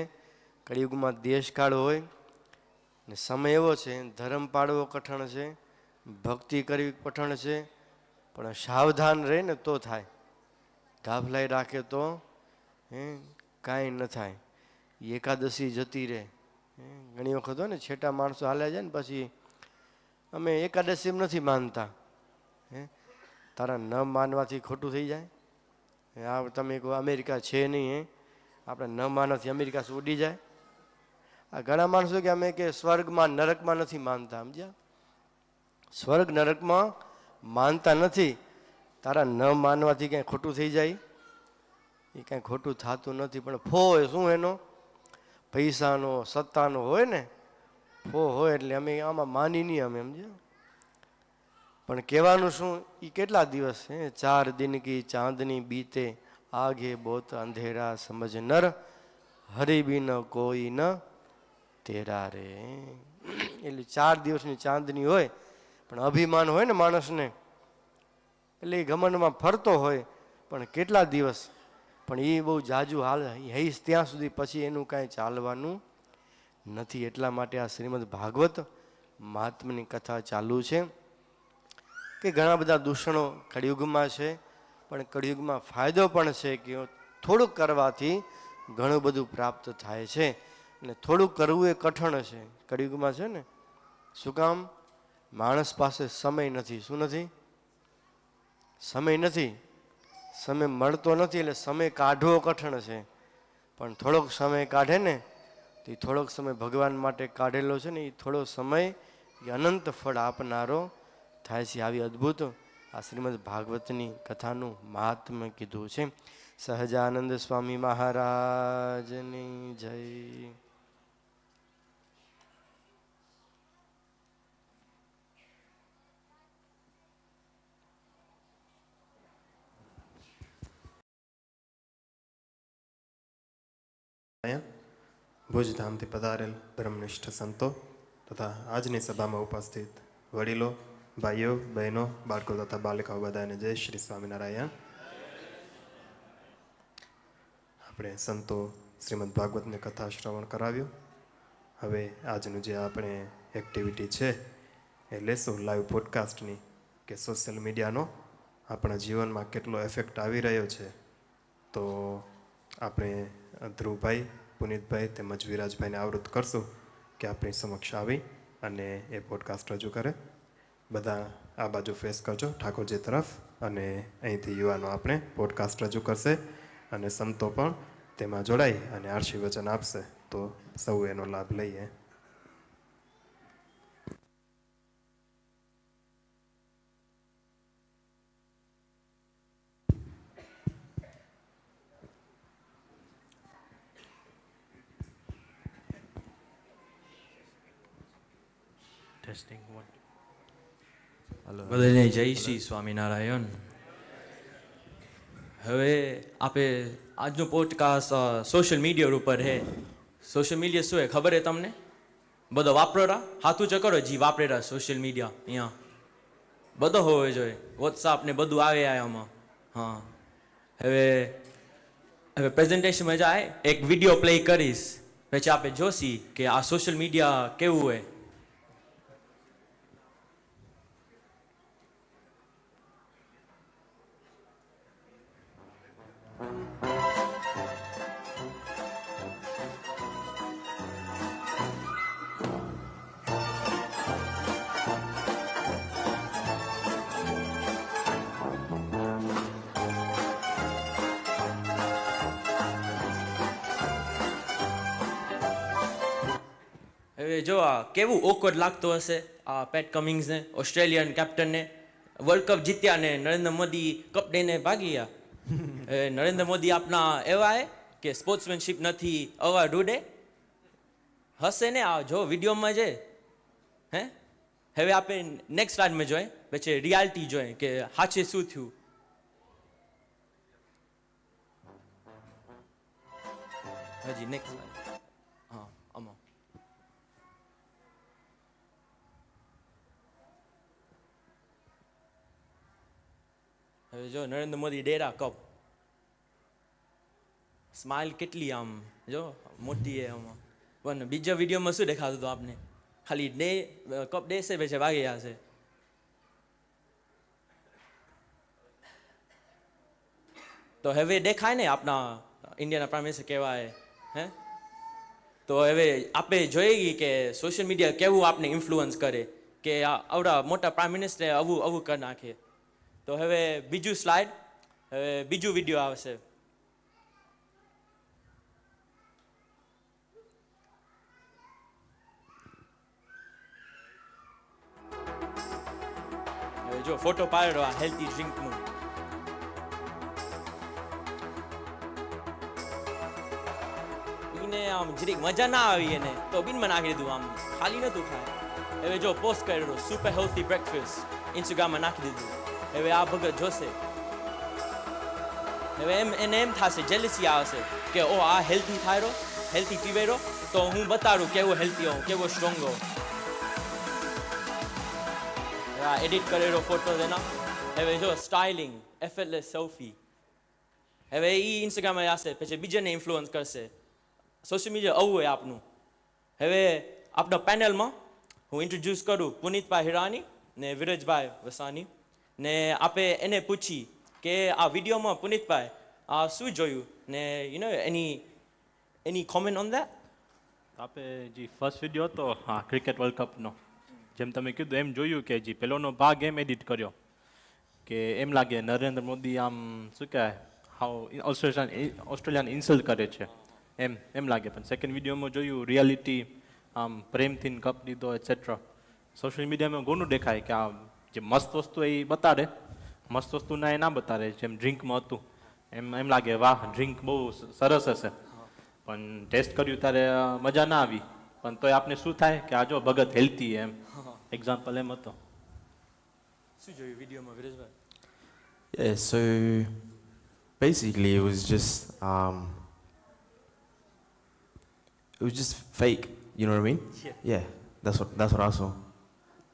કળિયુગમાં દેશકાળ હોય ને સમય એવો છે, ધર્મ પાળવો કઠણ છે, ભક્તિ કરવી કઠણ છે. પણ સાવધાન રહે ને તો થાય, ગાફલાઈ રાખે તો કાંઈ ન થાય. એકાદશી જતી રહે. ઘણી વખત હોય ને, છેટા માણસો હાલ્યા જાય ને, પછી અમે એકાદશી નથી માનતા. તારા ન માનવાથી ખોટું થઈ જાય. આ તમે અમેરિકા છે નહીં, આપણે ન માનવાથી અમેરિકા શું ઉડી જાય? આ ઘણા માણસો કે અમે કે સ્વર્ગમાં નરકમાં નથી માનતા, સમજ્યા? સ્વર્ગ નરકમાં માનતા નથી. તારા ન માનવાથી ક્યાંય ખોટું થઈ જાય? એ કાંઈ ખોટું થતું નથી. પણ ફો શું એનો? પૈસાનો સત્તાનો હોય ને હોય એટલે અમે આમાં માની નહીં અમે સમજ્યા. પણ કહેવાનું શું, એ કેટલા દિવસ છે? 4 દિન કી ચાંદની બીતે આગે બોત અંધેરા સમજ નર હરી બિન કોઈ ન તેરા રે. એટલે 4 દિવસની ચાંદની હોય પણ અભિમાન હોય ને માણસને, એટલે એ ઘમંડમાં ફરતો હોય પણ કેટલા દિવસ, પણ એ બહુ જાજુ હાલ હઈશ ત્યાં સુધી, પછી એનું કાંઈ ચાલવાનું નથી. એટલા માટે આ શ્રીમદ ભાગવત મહાત્માની કથા ચાલુ છે કે ઘણા બધા દૂષણો કળિયુગમાં છે, પણ કળિયુગમાં ફાયદો પણ છે કે થોડુંક કરવાથી ઘણું બધું પ્રાપ્ત થાય છે. અને થોડુંક કરવું એ કઠણ છે કળિયુગમાં છે ને. શું કામ? માણસ પાસે સમય નથી. શું નથી? સમય નથી. સમય મળતો નથી, એટલે સમય કાઢવો કઠણ છે. પણ થોડોક સમય કાઢે ને, તો એ થોડોક સમય ભગવાન માટે કાઢેલો છે ને, એ થોડો સમય એ અનંત ફળ આપનારો થાય છે. આવી અદ્ભુત આ શ્રીમદ ભાગવતની કથાનું મહાત્મ્ય કીધું છે. સહજાનંદ સ્વામી મહારાજની જય. ભુજ ધામથી પધારેલ બ્રહ્મનિષ્ઠ સંતો તથા આજની સભામાં ઉપસ્થિત વડીલો, ભાઈઓ, બહેનો, બાળકો તથા બાલિકાઓ બધાને જય શ્રી સ્વામિનારાયણ. આપણે સંતો શ્રીમદ ભાગવતની કથા શ્રવણ કરાવ્યું. હવે આજનું જે આપણે એક્ટિવિટી છે એ લેશું લાઈવ પોડકાસ્ટની, કે સોશિયલ મીડિયાનો આપણા જીવનમાં કેટલો એફેક્ટ આવી રહ્યો છે. તો આપણે ધ્રુવભાઈ, પુનિતભાઈ તેમજ વિરાજભાઈને આવૃત્ત કરશું કે આપણી સમક્ષ આવી અને એ પોડકાસ્ટ રજૂ કરે. બધા આ બાજુ ફેસ કરજો ઠાકોરજી તરફ, અને અહીંથી યુવાનો આપણે પોડકાસ્ટ રજૂ કરશે અને સંતો પણ તેમાં જોડાઈ અને આશીર્વચન આપશે. તો સૌ એનો લાભ લઈએ. બધાને જય શ્રી સ્વામિનારાયણ. હવે આપણે આજનો પોડકાસ્ટ સોશિયલ મીડિયા ઉપર હે. સોશિયલ મીડિયા શું હે ખબર હે તમને? બધો વાપરેલા હાથું ચકરો જી વાપરેલા સોશિયલ મીડિયા અહીંયા બધો હોવો જોઈએ. વોટ્સઅપ ને બધું આવે આમાં. હા, હવે પ્રેઝન્ટેશનમાં જાય એક વિડીયો પ્લે કરીશ, પછી આપણે જોશી કે આ સોશિયલ મીડિયા કેવું હોય. હવે જો આ કેવું ઓકવર્ડ લાગતું હશે આ પેટ કમિંગ્સને, ઓસ્ટ્રેલિયન કેપ્ટનને. વર્લ્ડ કપ જીત્યા ને નરેન્દ્ર મોદી કપ દઈને ભાગી ગયા. નરેન્દ્ર મોદી આપના એવા હે કે સ્પોર્ટ્સમેનશીપ નથી, અવા રૂડે હશે ને. આ જો વિડીયોમાં છે હે. હવે આપણે નેક્સ્ટ સ્લાઇડમાં જોઈએ, પછી રિયાલિટી જોઈએ કે સાચે શું થયું. હજી નેક્સ્ટ સ્લાઇડ. હા, આમાં હવે જો નરેન્દ્ર મોદી ડેરા કપ, સ્માઇલ કેટલી આમ જો મોટી હે આમાં. પણ બીજા વિડીયોમાં શું દેખાતું હતું આપને? ખાલી ડે કપ દેશે પછી વાગી જશે. તો હવે દેખાય ને આપણા ઇન્ડિયાના પ્રાઇમ મિનિસ્ટર કેવા હે. તો હવે આપણે જોઈએ કે સોશિયલ મીડિયા કેવું આપણે ઇન્ફ્લુઅન્સ કરે, કે આવડા મોટા પ્રાઇમ મિનિસ્ટર આવું કરી નાખે. તો હવે બીજું સ્લાઇડ, હવે બીજું વિડીયો આવશે. હવે જો ફોટો પાડ્યો આ હેલ્ધી ડ્રિંકનું. એને આમ જરીક મજા ના આવી એને તો બિનમાં નાખી દીધું, આમ ખાલી નહોતું ખાય. હવે જો પોસ્ટ કર્યો સુપર હેલ્ધી બ્રેકફાસ્ટ ઇન્સ્ટાગ્રામમાં નાખી દીધું. હવે આ ભગત જોશે, હવે એને એમ થશે, જેલસી આવશે કે ઓ આ હેલ્ધી થાય હેલ્ધી પીવેરો તો હું બતાડું કેવો હેલ્ધી હોઉં, કેવો સ્ટ્રોંગ હોઉં. આ એડિટ કરેલો ફોટો એના, હવે જો સ્ટાઇલિંગ એફર્ટલેસ સેલ્ફી, હવે એ ઇન્સ્ટાગ્રામમાં આવશે, પછી બીજાને ઇન્ફ્લુઅન્સ કરશે. સોશિયલ મીડિયા આવું હોય આપનું. હવે આપણા પેનલમાં હું ઇન્ટ્રોડ્યુસ કરું પુનિતભાઈ હિરાની ને વિરજભાઈ વસાની, ને આપણે એને પૂછી કે આ વિડીયોમાં પુનિતભાઈ આ શું જોયું ને એની કોમેન્ટ ઓન ધેટ. આપણે જે ફર્સ્ટ વિડીયો હતો હા ક્રિકેટ વર્લ્ડ કપનો, જેમ તમે કીધું એમ જોયું કે જે પેલોનો ભાગ એમ એડિટ કર્યો કે એમ લાગે નરેન્દ્ર મોદી આમ શું કહેવાય હાઉ ઓસ્ટ્રેલિયાને ઇન્સલ્ટ કરે છે એમ લાગે. પણ સેકન્ડ વિડીયોમાં જોયું રિયાલિટી આમ પ્રેમથી કપ લીધો એટસેટ્રા. સોશિયલ મીડિયામાં ઘણું દેખાય કે આ જે મસ્ત વસ્તુ એ બતાડે, મસ્ત વસ્તુ ના એ ના બતાડે. જેમ ડ્રિંકમાં હતું એમ લાગે વાહ ડ્રિંક બહુ સરસ હશે, પણ ટેસ્ટ કર્યું ત્યારે મજા ના આવી. પણ તોય આપને શું થાય કે આ જો ભગત હેલ્થી એમ એક્ઝામ્પલ એમ હતો. શું જોયું વિડીયોમાં વિરેશભાઈ? Yeah, so basically it was just fake, you know what I mean? Yeah, that's what I saw.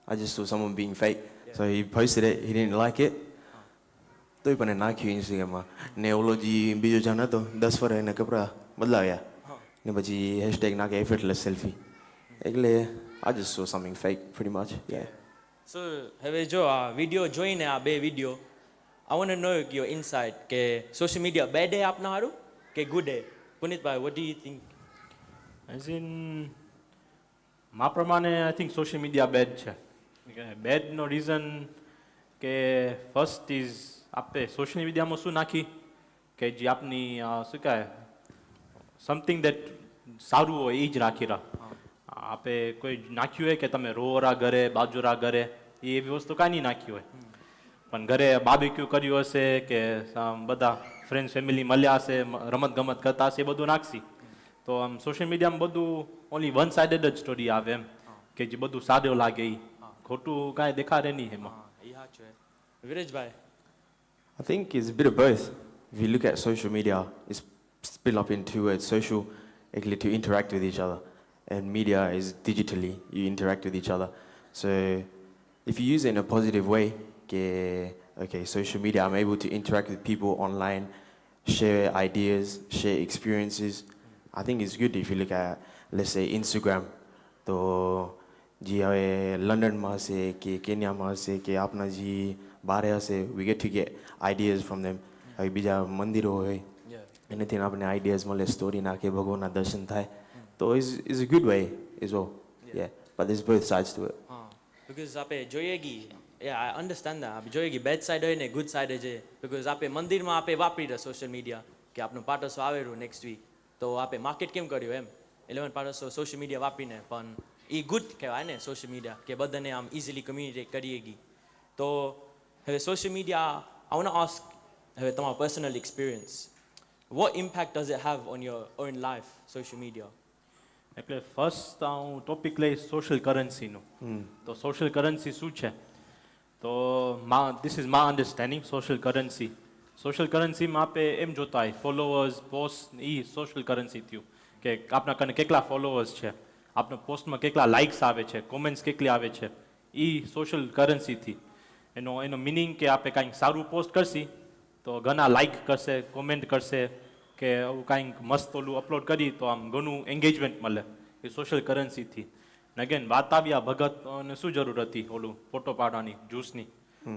I just saw someone being fake. Yeah. So he posted it, he didn't like it. તો પણ નાખ્યું ઇન્સ્ટાગ્રામમાં ને ઓલો જે બીજો જાણ હતો 10 વર્ષ એને કપડાં બદલાવ્યા ને પછી હેશટેગ નાખે એફર્ટલેસ સેલ્ફી. એટલે I just saw something fake pretty much. Yeah. So હવે જો આ વિડીયો જોઈને આ બે video I want to know your insight કે સોશિયલ મીડિયા બેડ હે આપના હારું કે ગુડ હે? પુનિતભાઈ, what do you think? As in મા પ્રમાણે I think social media bad છે. બેડનો રીઝન કે ફર્સ્ટ ઇઝ આપણે સોશિયલ મીડિયામાં શું નાખી કે જે આપની શું કહે સમથિંગ દેટ સારું હોય એ જ રાખી રહ્યા. આપણે કોઈ નાખ્યું હોય કે તમે રોરા ઘરે બાજુરા ઘરે એ એવી વસ્તુ કાંઈ નહીં નાખી હોય, પણ ઘરે બાર્બીક્યુ કર્યું હશે કે બધા ફ્રેન્ડ્સ ફેમિલી મળ્યા હશે રમત ગમત કરતા હશે એ બધું નાખશી. તો આમ સોશિયલ મીડિયામાં બધું ઓનલી વન સાઇડેડ જ સ્ટોરી આવે એમ કે જે બધું સારું લાગે એ ખોટું કાંઈ દેખાડે નહીં એમાં. એ સાચું હે. વિરેશભાઈ? I think it's a bit of both. If you look at social media, it's split up in two words. Social, actually to interact with each other, and media is digitally, you interact with each other. So if you use it in a positive way, okay, social media, I'm able to interact with people online, share ideas, share experiences. I think it's good if you look at, let's say, Instagram. તો જે હવે લંડનમાં હશે કે કેન્યામાં હશે કે આપણા જે બારે હશે, we get to get ideas from them. હવે બીજા મંદિરો હોય એનાથી આપણને આઈડિયાઝ મળે, સ્ટોરી નાખે, ભગવાનના દર્શન થાય. તો is a good way as well. Yeah, but there's both sides to it. Because આપણે જોઈએ કે I understand that. આપણે જોઈએ કે બેડ સાઈડ હોય ને ગુડ સાઈડ છે. Because આપણે મંદિરમાં આપણે વાપરી રહ્યા સોશિયલ મીડિયા કે આપણું પાટોત્સવ આવેલું નેક્સ્ટ વીક, તો આપણે માર્કેટ કેમ કર્યું એમ 11 પાટોત્સવ સોશિયલ મીડિયા વાપરીને. પણ એ ગુડ કહેવાય ને સોશિયલ મીડિયા કે બધાને આમ ઇઝીલી કમ્યુનિકેટ કરીએ ગઈ. તો હવે social media I want to ask હવે તમારો personal experience, what impact does it have on your own life, social media? એટલે ફર્સ્ટ હું ટોપિક લઈશ સોશિયલ કરન્સીનું. તો સોશિયલ કરન્સી શું છે? તો this is my understanding social currency. Social કરન્સીમાં આપણે એમ જોતા હોય ફોલોવર્સ, પોસ્ટ, એ સોશિયલ કરન્સી થયું કે આપણા કને કેટલા ફોલોવર્સ છે, આપણા પોસ્ટમાં કેટલા લાઇક્સ આવે છે, કોમેન્ટ્સ કેટલી આવે છે, એ સોશિયલ કરન્સીથી. એનો મિનિંગ કે આપણે કાંઈક સારું પોસ્ટ કરશી તો ઘણા લાઇક કરશે, કોમેન્ટ કરશે કે આવું કાંઈક મસ્ત ઓલું અપલોડ કરી તો આમ ઘણું એન્ગેજમેન્ટ મળે, એ સોશિયલ કરન્સીથી. ને અગેન વાત આવી આ ભગતને શું જરૂર હતી ઓલું ફોટો પાડવાની જ્યુસની?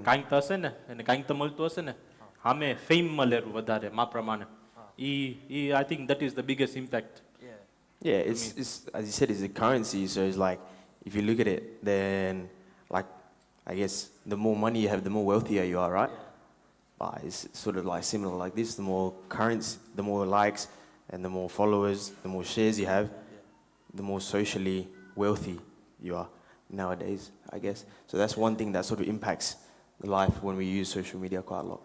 કાંઈક તો હશે ને, એને કાંઈક તો મળતું હશે ને, સામે ફેમ મળેલું વધારે મા પ્રમાણે. I think that is the biggest impact. Yeah, it's as you said, it's a currency. So it's like, if you look at it, then like, I guess the more money you have, the more wealthier you are, right? But it's sort of like similar like this. The more currency, the more likes, and the more followers, the more shares you have, the more socially wealthy you are nowadays, I guess. So that's one thing that sort of impacts the life when we use social media quite a lot.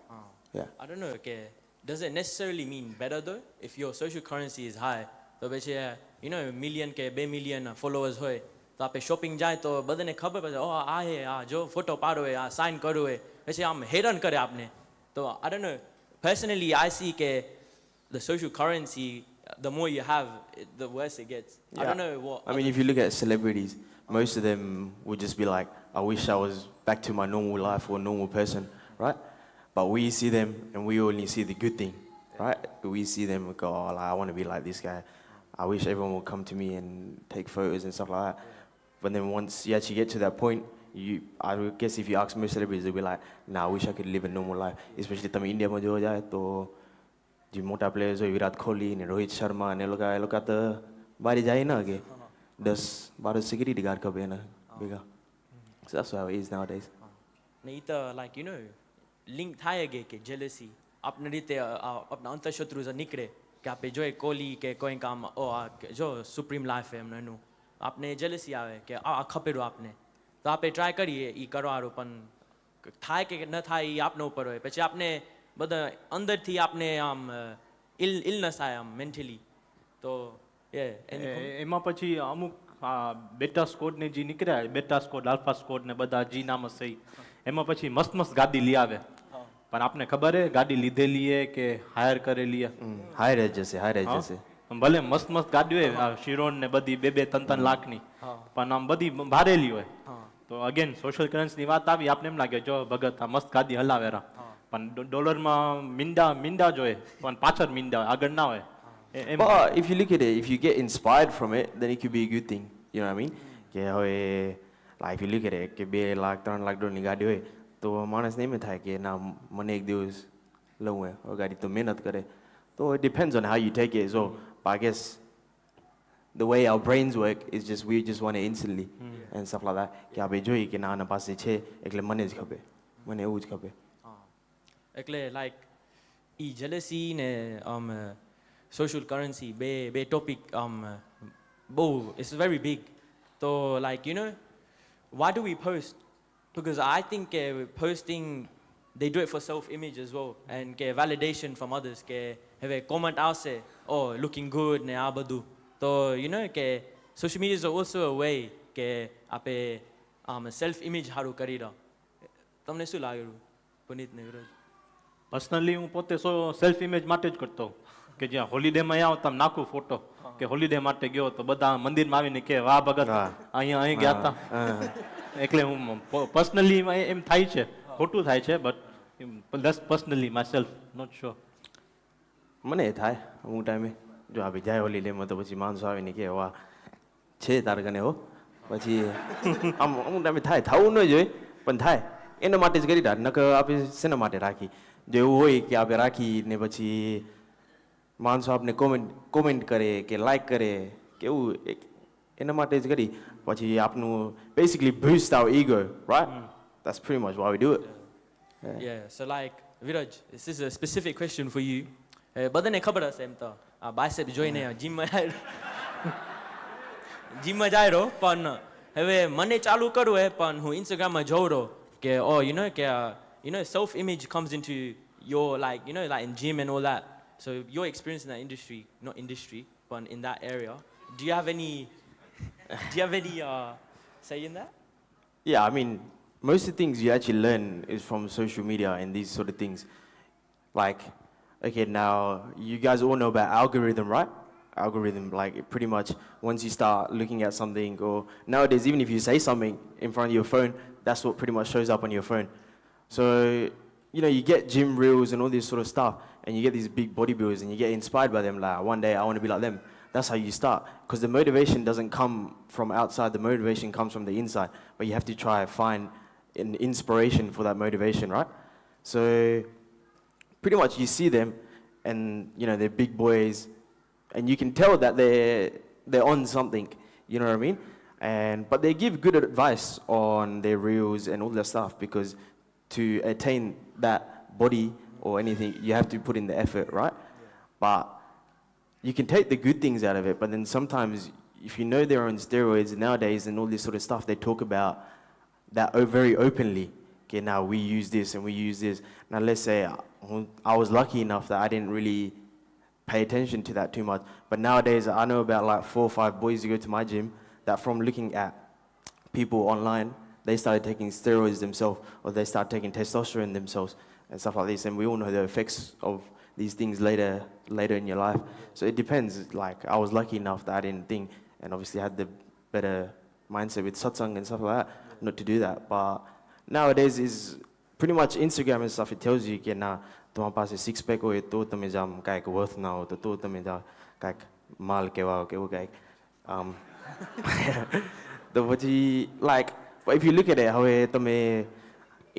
Yeah. I don't know, okay, does it necessarily mean better though? If your social currency is high, તો પછી million કે 2 million followers હોય તો આપણે shopping જાય તો બધાને ખબર પડે ઓ આ હે આ જો ફોટો પાડો હોય આ સાઇન કરવું હોય પછી આમ હેરાન કરે આપને તો I don't know personally I C કે the social currency the more you have the worse it gets. I don't know what I mean, if you look at celebrities, most of them would just be like, I wish I was back to my normal life or normal person, right? But we see them and we only see the good thing, right? We see them and go, oh, like, I want to be like this guy. I wish everyone would come to me and take photos and stuff like that. But then once you actually get to that point, I would guess if you ask most celebrities, they'll be like, nah, I wish I could live a normal life. Especially તમે ઇન્ડિયામાં જોવા જાય તો જે મોટા players હોય વિરાટ કોહલી ને રોહિત શર્મા ને એ લોકો તો બારી જાય ના કે 10-12 સિક્યુરિટી ગાર્ડ ખપે એના ભેગા. So that's how it is nowadays. ને ઈ તો લાઈક લિંક થાય કે જેલસી આપની રીતે આપણા અંતઃશત્રુ જે નીકળે કે આપણે જોઈએ કોહલી કે કોઈ કામ જો સુપ્રીમ લાઈફ એનું આપને જેલસી આવે કે આ ખપેરું આપને તો આપણે ટ્રાય કરીએ ઈ કરવાનું પણ થાય કે ન થાય એ આપના ઉપર હોય પછી આપને બધા અંદરથી આપને આમ ઇલનેસ થાય આમ મેન્ટલી તો એમાં પછી અમુક બેટા સ્કોડ ને જે નીકળ્યા બેટા સ્કોડ આલ્ફા સ્કોડ ને બધા જી નામ સહી એમાં પછી મસ્ત ગાડી લઈ આવે પણ આપને ખબર હે ગાડી લીધેલી હે કે હાયર કરેલી હે હાયર જ જશે ભલે મસ્ત ગાડી હોય શિરોન ને બધી 2-3 લાખની પણ આમ બધી ભારેલી હોય તો અગેન સોશિયલ કરન્સી ની વાત આવી આપને એમ લાગે જો ભગત આ મસ્ત ગાડી હલાવેરા પણ ડોલરમાં મીંડા જોઈએ પણ પાછળ મીંડા આગળ ના હોય. But if you look at it, if you get inspired from it, then it could be a good thing. You know what I mean? કે હવે like if you look at it કે 2 લાખ 3 લાખ ડોલરની ગાડી હોય તો માણસને એમ થાય કે ના મને એક દિવસ લઉં હોય ગાડી તો મહેનત કરે તો it depends on how you take it. So but I guess the way our brains work is just we just want it instantly and stuff like that કે આપણે જોઈએ કે ના આના પાસે છે એટલે મને જ ખપે મને એવું જ ખપે. એટલે લાઈક ઈ જેલસી ને social currency બે topic બહુ it's very big so like why do we post because I think posting they do it for self image as well and validation from others હવે comment આવશે oh looking good ને આ બધું તો social media is also a way કે આપણે self image હારું કરી રહ્યા તમને શું લાગ્યું પુનીત ને વિરોધ પર્સનલી હું પોતે સેલ્ફ ઇમેજ માટે જ કરતો કે જ્યાં હોલિડેમાં આવ તમે નાખું ફોટો કે હોલિડે માટે ગયો તો બધા મંદિરમાં આવીને કે વાહ ભગત અહીં ગયા હતા એટલે હું પર્સનલી એમ થાય છે ખોટું થાય છે but personally myself not sure. મને થાય અમુક ટાઈમે જો આપણે જાય હોલિડેમાં તો પછી માણસો આવીને કે વાહ છે તાર કને હો પછી આમ અમુક ટાઈમે થાય થવું ન જોઈએ પણ થાય એના માટે જ કરી રહ્યા નકર આપણે શેના માટે રાખી જો એવું હોય કે આપણે રાખી ને પછી માણસો આપને કોમેન્ટ કરે કે લાઈક કરે કે એવું એના માટે જ કરી પછી આપનું basically boost our ego, right? That's pretty much why we do it. Yeah, so like Viraj, this is a specific question for you. બધાને ખબર હશે એમ તો આ બાયસેપ જોઈને જીમમાં જાય રહો પણ હવે મને ચાલુ કરવું હે પણ હું ઇન્સ્ટાગ્રામમાં જોઉં રહો કે self image comes into your like in gym and all that. So your experience in that industry, not industry, but in that area, do you have any say in that? Yeah, I mean, most of the things you actually learn is from social media and these sort of things. Like, okay, now you guys all know about algorithm, right? Algorithm, like pretty much once you start looking at something, or nowadays even if you say something in front of your phone, that's what pretty much shows up on your phone. So you get gym reels and all this sort of stuff, and you get these big bodybuilders, and you get inspired by them. Like one day I want to be like them. That's how you start, because the motivation doesn't come from outside. The motivation comes from the inside. But you have to try and find an inspiration for that motivation, right? So pretty much you see them, and they're big boys, and you can tell that they're on something. You know what I mean? But they give good advice on their reels and all that stuff, because to attain that body or anything, you have to put in the effort, right? But you can take the good things out of it, but then sometimes if you know they're on steroids nowadays and all this sort of stuff, they talk about that very openly. Okay, now we use this and we use this. Now let's say I was lucky enough that I didn't really pay attention to that too much. But nowadays, I know about like 4 or 5 boys who go to my gym that from looking at people online, they started taking steroids themselves, or they start taking testosterone themselves and stuff like this. And we all know the effects of these things later in your life. So it depends. Like I was lucky enough that I didn't think, and obviously had the better mindset with satsang and stuff like that, not to do that. But nowadays is pretty much Instagram and stuff. It tells you કે ના તમારા પાસે six pack હોય તો તમે જામ કાંઈક worth ના હો તો તમે જાઓ કાંઈક માલ કહેવાઓ કે એવું કાંઈક તો પછી like if you look at it, હવે તમે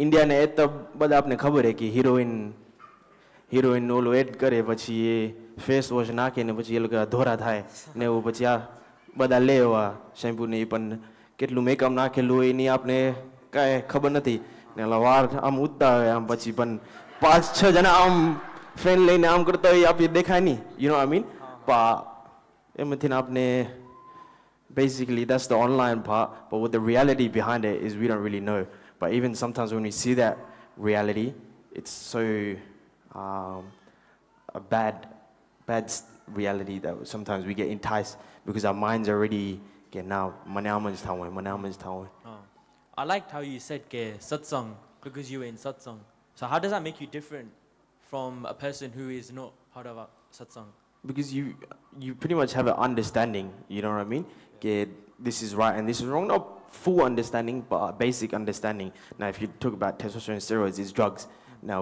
ઇન્ડિયાને એ તો બધા આપને ખબર છે કે હિરોઈન ઓલું એડ કરે પછી એ ફેસ વોશ નાખે ને પછી એ લોકો ધોરા થાય ને એવું પછી આ બધા લેવા શેમ્પુ ને એ પણ કેટલું મેકઅપ નાખેલું હોય એની આપને કાંઈ ખબર નથી ને ઓલા વાળ આમ ઉડતા હોય આમ પછી પણ 5-6 જણા આમ ફેન લઈને આમ કરતા હોય આપણે દેખાય નહીં you know what I mean? એમાંથી આપને basically that's the online part, but what the reality behind it is we don't really know. But even sometimes when we see that reality, it's so a bad reality that sometimes we get enticed because our minds are already get now manaamans thawe. I liked how you said ke satsang because you were in satsang. So how does that make you different from a person who is not part of a satsang? Because you pretty much have an understanding, you know what I mean? Okay, this is right and this is wrong. Not full understanding, but a basic understanding. Now, if you talk about testosterone and steroids, it's drugs. Now,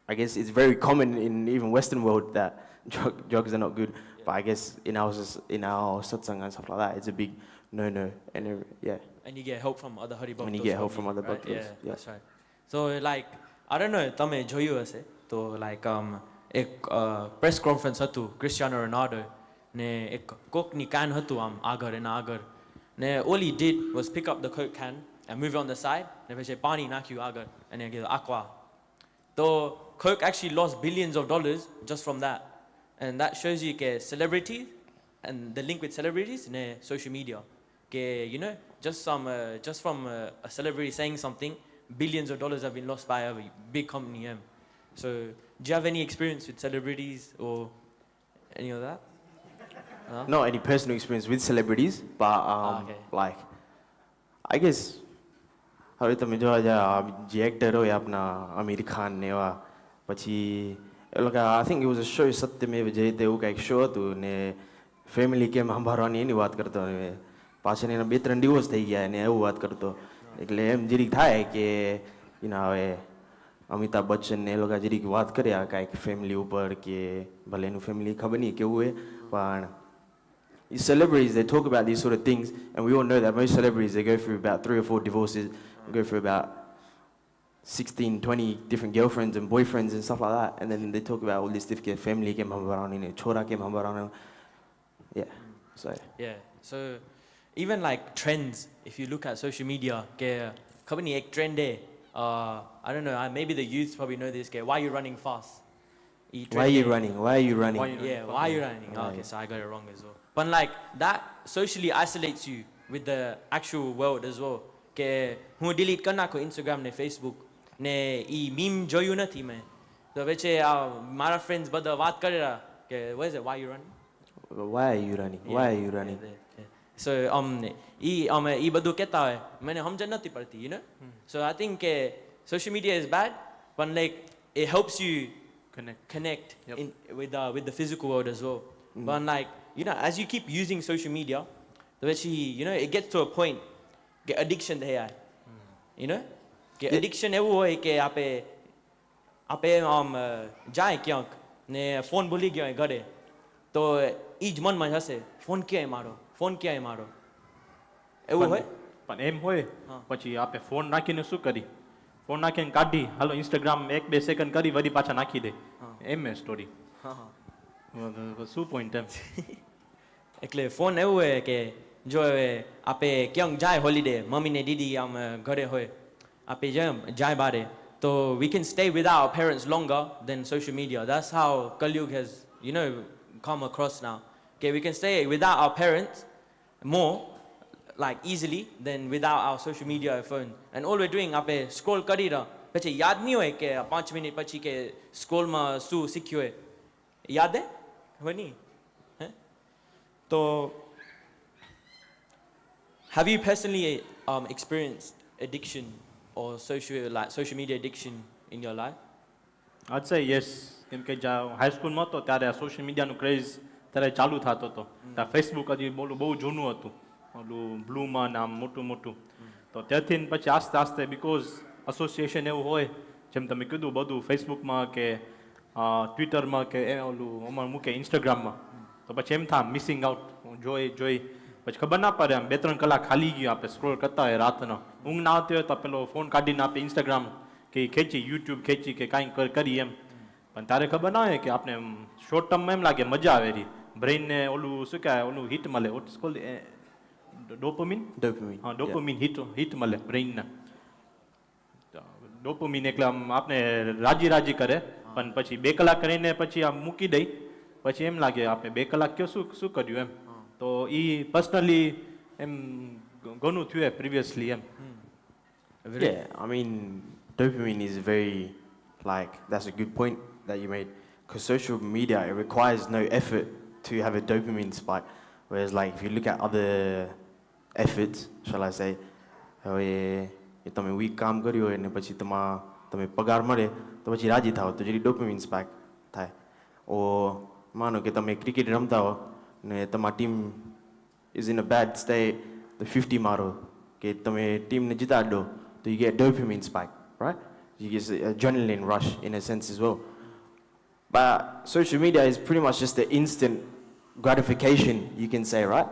I guess it's very common in even Western world that drugs are not good. Yeah. But I guess in our satsang and stuff like that, it's a big no-no. And yeah. And you get help from other Hari Bhaktas. And you get help from other right? bhaktas. Yeah, that's right. So like, I don't know, તમે જોયું હશે તો like એક press conference હતું Cristiano Ronaldo ને એક કોકની કાન હતું આમ આગળ એના આગળ ને all he did was pick up the coke can and move it on the side ને પછી પાણી નાખ્યું આગળ અને કીધું aqua. So coke actually lost billions of dollars just from that, and that shows you કે celebrity and the link with celebrities ne social media ke you know just from a celebrity saying something, billions of dollars have been lost by a big company. So do you have any experience with celebrities or any of that? Not any personal experience with celebrities, but okay. like I guess હવે તમે જોવા જાઓ જે actor હોય આપણા આમિર ખાન ને એવા પછી એ લોકો I think it was a show Satyamev Jayate એવું કાંઈક શો હતું ને ફેમિલી કેમ સંભાળવાની એની વાત કરતો અને પાછળ એના 2-3 ડિવોર્સ થઈ ગયા ને એવું વાત કરતો એટલે એમ જરીક થાય કે હવે અમિતાભ બચ્ચન ને એ લોકો જરીક વાત કર્યા કાંઈક ફેમિલી ઉપર કે ભલે એનું ફેમિલી ખબર નહીં કેવું હોય પણ these celebrities, they talk about these sort of things, and we all know that most celebrities, they go through about 3 or 4 divorces, go through about 16, 20 different girlfriends and boyfriends and stuff like that, and then they talk about all this different family ke hambarane, chora ke hambarane. Yeah, so. Yeah, so even like trends, if you look at social media, ke khabar nahi ek trend hai, I don't know, maybe the youth probably know this, ke why are you running fast? Why are you running? Yeah, why are you running? Oh, okay, so I got it wrong as well. But like that socially isolates you with the actual world as well. કે હું delete કરી નાખું Instagram ને Facebook ને ઈ meme જોયું નથી મેં તો વચ્ચે મારા friends બધા વાત કરે કે what is it, why are you running? Why are you running? Yeah, why are you running? yeah. So ઈ બધું કહેતા હોય મને સમજ નથી પડતી, you know? So I think social media is bad, but like it helps you connect Yep. with the physical world as well. But like, you know, as you keep using social media, you know, it gets to a point કે addiction થઈ જાય, you know, કે addiction એવું હોય કે આપે આમ જાય ક્યાંક ને ફોન ભૂલી ગયો હોય ઘરે તો ઈ જ મનમાં હશે ફોન ક્યાંય મારો એવું હોય પણ એમ હોય પછી આપે ફોન નાખીને શું કરી ફોન નાખીને કાઢી હાલો ઇન્સ્ટાગ્રામ 1-2 સેકન્ડ કરી વળી પાછા નાખી દે એમ એ સ્ટોરી શું પોઈન્ટ એમ એટલે ફોન એવું હોય કે જો આપે ક્યાંક જાય હોલિડે મમ્મી ને દીદી આમ ઘરે હોય આપે જાય બારે તો we can stay without our parents longer than social media. That's how Kalyug has, you know, come across now. Okay, we can stay without our parents more like easily than without our social media phone. And all we're doing આપે scroll કરી રહ્યા પછી યાદ નહીં હોય કે 5 minute પછી કે સ્કૂલમાં શું શીખ્યું હોય યાદ હે વની હે તો have you personally experienced addiction or social media addiction in your life? I'd say yes. કેમ કે હાઈ સ્કૂલમાં હતો ત્યારે સોશિયલ મીડિયાનું ક્રેઝ ત્યારે ચાલુ થતો હતો. ત્યાં ફેસબુક હજી બહુ જૂનું હતું, ઓલું બ્લૂમાં આમ મોટું મોટું. તો ત્યાંથી પછી આસ્તે આસ્તે બીકોઝ એસોસિએશન એવું હોય, જેમ તમે કીધું બધું ફેસબુકમાં કે ટ્વિટરમાં કે ઓલું અમારે મૂકે ઇન્સ્ટાગ્રામમાં, તો પછી એમ થાય મિસિંગ આઉટ જોઈ પછી ખબર ના પડે, આમ 2-3 કલાક ખાલી ગયું આપણે સ્ક્રોલ કરતા હોય રાતનો, ઊંઘ ના આવતી હોય તો પેલો ફોન કાઢીને આપણે ઇન્સ્ટાગ્રામ કે ખેંચી, યુટ્યુબ ખેંચી કે કાંઈ કરી એમ. પણ તારે ખબર ના હોય કે આપણે શોર્ટ ટર્મમાં એમ લાગે મજા આવે રહી, બ્રેઇનને ઓલું શું કહેવાય, ઓલું હિટ મળે, વોટ ઇઝ કોલ્ડ ડોપામિન. હા, ડોપામિન હિટ મળે બ્રેઇનને. ડોપામિન એટલે આમ આપણે રાજી કરે, પણ પછી 2 કલાક કરીને પછી આમ મૂકી દઈ, પછી એમ લાગે આપણે 2 કલાક કયો શું કર્યું એમ. તો એ પર્સનલી એમ ઘણું થયું પ્રિવિયસલી એમ. Yeah, I mean, dopamine is very, like, that's a good point that you made. Because social media, it requires no effort to have a dopamine spike. Whereas, like, if you look at other efforts, shall I say, એ તમે week કામ કર્યું હોય ને પછી તમે પગાર મળે તો પછી રાજી થાવ તો જેથી ડોપામિન સ્પાઇક થાય. ઓ માનો કે તમે ક્રિકેટ રમતા હો ને તમારી team is in a bad state, તો 50 મારો કે તમે ટીમને જીતાડી દો, તો you get dopamine spike, right? You get adrenaline rush in a sense as well. But social media is pretty much just the instant gratification, you can say, right?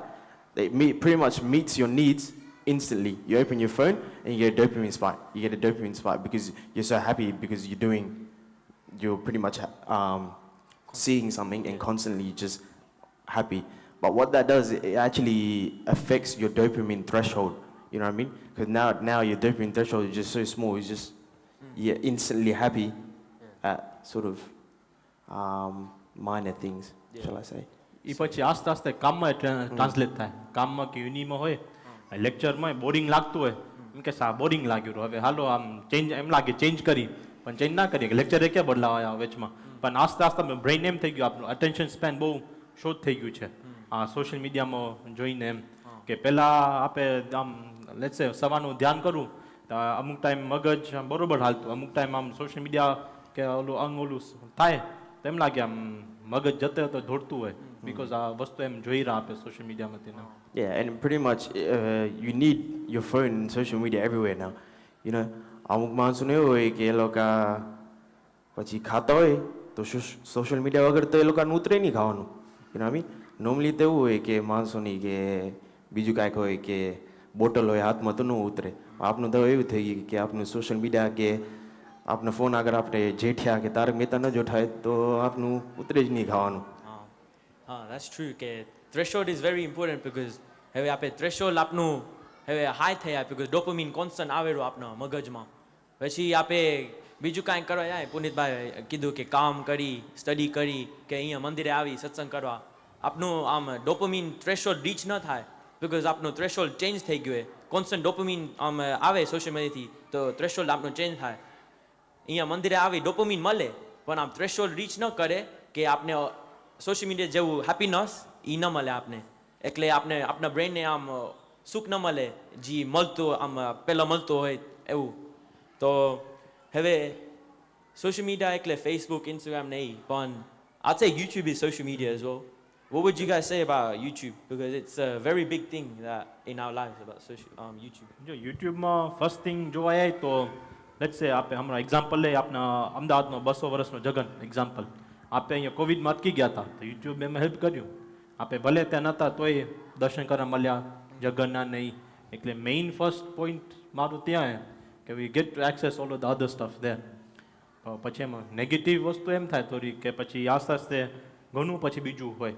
It pretty much meets your needs instantly. You open your phone and you get a dopamine spike. You get a dopamine spike because you're so happy because you're pretty much seeing something and constantly just happy. But what that does, it actually affects your dopamine threshold. You know what I mean? Because now your dopamine threshold is just so small. It's just you're instantly happy at sort of minor things, shall I say? એ પછી આસ્તે આસ્તે કામમાં translate થાય. કામમાં કે યુનિમાં હોય, લેક્ચરમાં boring લાગતું હોય, એમ કે બોરિંગ લાગ્યું, હવે હાલો આમ ચેન્જ, એમ લાગે ચેન્જ કરી, પણ ચેન્જ ના કરીએ કે લેક્ચરે ક્યાં બદલાવા વેચમાં. પણ આસ્તે આસ્તે બ્રેઇન એમ થઈ ગયું, આપણું અટેન્શન સ્પેન બહુ શોર્ટ થઈ ગયું છે આ સોશિયલ મીડિયામાં જોઈને. એમ કે પહેલાં આપણે આમ લેટ્સ સે સવારનું ધ્યાન કરું તો અમુક ટાઈમ મગજ બરોબર હાલતું, અમુક ટાઈમ આમ સોશિયલ મીડિયા કે ઓલું થાય તો એમ લાગે આમ મગજ જતે તો દોડતું હોય, બીકોઝ આ વસ્તુ એમ જોઈ રહ્યા આપે social મીડિયામાંથી. Yeah, and pretty much you need your phone and social media everywhere now. You know, અમુક માણસોને એવું હોય કે એ લોકો પછી ખાતા હોય તો સોશિયલ મીડિયા વગર તો એ લોકોને ઉતરે નહીં ખાવાનું. You know what I mean? Normally તો એવું હોય કે માણસોની કે બીજું કાંઈક હોય કે બોટલ હોય હાથમાં તો ન ઉતરે. આપનું તો એવું થઈ ગયું કે આપનું સોશિયલ મીડિયા કે આપના ફોન આગળ આપણે જેઠ્યા કે તારક મહેતા ન જોઠાય તો આપનું ઉતરે જ નહીં ખાવાનું. હા, that's true કે threshold is very important because હવે આપણે threshold આપનું હવે હાઈ થઈ જાય because dopamine constant આવેલું આપણા મગજમાં. પછી આપણે બીજું કાંઈ કરવા જાય, પુનિતભાઈ કીધું કે કામ કરી, સ્ટડી કરી કે અહીંયા મંદિરે આવી સત્સંગ કરવા, આપનું આમ ડોપામિન થ્રેશોલ્ડ રીચ ન થાય બીકોઝ આપનું થ્રેશોલ્ડ ચેન્જ થઈ ગયું હોય. કોન્સ્ટન્ટ ડોપામિન આમ આવે સોશિયલ મીડિયાથી તો થ્રેશોલ્ડ આપનું ચેન્જ થાય. અહીંયા મંદિરે આવી ડોપામિન મળે પણ આમ થ્રેશોલ્ડ રીચ ન કરે કે આપને સોશિયલ મીડિયા જેવું હેપીનેસ એ ન મળે આપને, એટલે આપને આપણા બ્રેનને આમ સુખ ન મળે જે મળતું આમ પહેલાં મળતું હોય એવું. તો હવે સોશિયલ મીડિયા એટલે ફેસબુક, ઇન્સ્ટાગ્રામ નહીં, પણ I'd say YouTube is social media as well. What would you guys say about YouTube? Because it's a very big thing that in our lives about YouTube. જો યુટ્યુબમાં first thing જોવા જાય તો let's સે આપણે હમણાં એક્ઝામ્પલ લઈએ, આપણા અમદાવાદનો 200 વર્ષનો જગન એક્ઝામ્પલ. આપણે અહીંયા કોવિડમાં અટકી ગયા હતા તો યુટ્યુબ એમાં હેલ્પ કર્યું. આપણે ભલે ત્યાં નહોતા તોય દર્શન કરવા મળ્યા જગનના નહીં. એટલે મેઇન ફર્સ્ટ પોઈન્ટ મારું ત્યાં કે we get two access all the other stuff there. પછી એમાં નેગેટિવ વસ્તુ એમ થાય થોડી કે પછી આસ્તે આસ્તે ઘણું પછી બીજું હોય.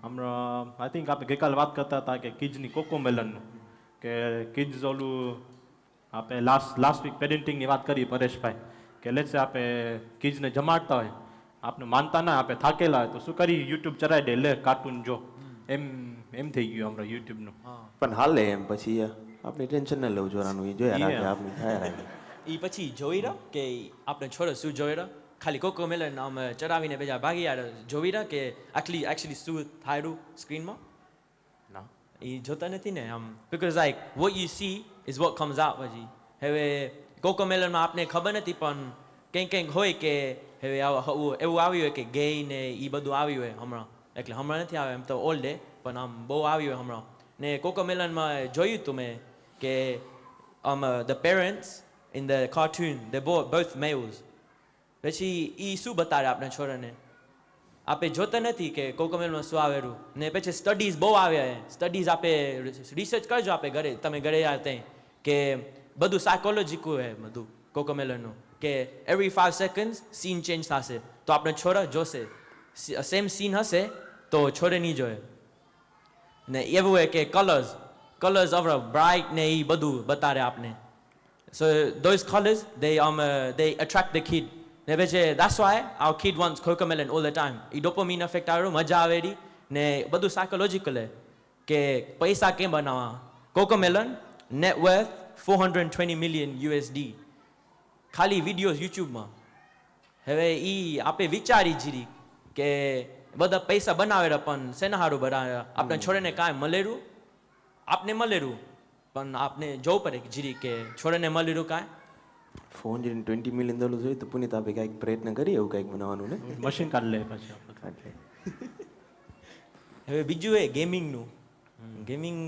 હમણાં આઈ થિંક આપણે ગઈકાલે વાત કરતા હતા કે કિડ્સની કોકોમેલનનું કે કિડ્સ ઓલું આપણે લાસ્ટ વીક પેરેન્ટિંગની વાત કરી પરેશભાઈ કે લેટ્સ સે આપણે કિડ્સને જમાડતા હોય, આપણે માનતા ના, આપણે થાકેલા હોય તો શું કરી યુટ્યુબ ચરાવી દે, લે કાર્ટૂન જો, એમ થઈ ગયું હમણાં યુટ્યુબનું. પણ હાલે એમ પછી આપણે ટેન્શન ન લેવું જોવાનું, એ જોયા રાખે આપણે થયા રાખે. એ પછી જોઈ રહ્યો કે આપણે છોડો શું જોઈ રહ્યો ખાલી કોકોમેલન આમ ચડાવીને બેજા ભાગી યાર જોવી રહ્યા કે actually શું થાય રહ્યું સ્ક્રીનમાં ના એ જોતા નથી ને આમ because like what you see is what comes out પછી હવે કોકોમેલનમાં આપને ખબર નથી પણ કંઈક હોય કે હવે એવું આવ્યું હોય કે ગેય ને એ બધું આવ્યું હોય હમણાં એટલે હમણાં નથી આવે એમ તો ઓલ્ડ ડે પણ આમ બહુ આવ્યું હોય હમણાં ને કોકોમેલનમાં જોયું તું મેં કે the parents in the cartoon they both males પછી એ શું બતાડે આપણે છોરાને આપણે જોતા નથી કે કોકોમેલમાં શું આવેલું ને પછી સ્ટડીઝ બહુ આવ્યા સ્ટડીઝ આપે રિસર્ચ કરજો આપણે ઘરે તમે ઘરે આવ્યા ત્યાં કે બધું સાયકોલોજીકલ હે બધું કોકોમેલનનું કે every 5 seconds સીન ચેન્જ થશે તો આપણે છોરા જોશે સેમ સીન હશે તો છોરે નહીં જોયે ને એવું હોય કે કલર્સ ઓફ બ્રાઇટ ને એ બધું બતાડે આપને so those colors they attract the kid ને પછી that's why our kid wants cocomelon all the time A dopamine effect આવે મજા આવે રી ને બધું સાયકોલોજીકલ હે કે પૈસા કેમ બનાવવા cocomelon net worth 420 million USD ખાલી વિડીયોઝ યુટ્યુબમાં હવે એ આપે વિચારી જીરી કે બધા પૈસા બનાવેલા પણ શેના હારું બનાવ્યા આપણે છોડેને કાંઈ મળેરું આપને મળેરું પણ આપને જોવું પડે કે જીરી કે છોડેને મળેરું કાંઈ $420 million હોય તો પુનિત આપે કંઈક પ્રયત્ન કરીએ એવું કંઈક બનાવવાનું ને મશીન કાઢી લે પછી આપણે એટલે હવે બીજું એ ગેમિંગનું ગેમિંગ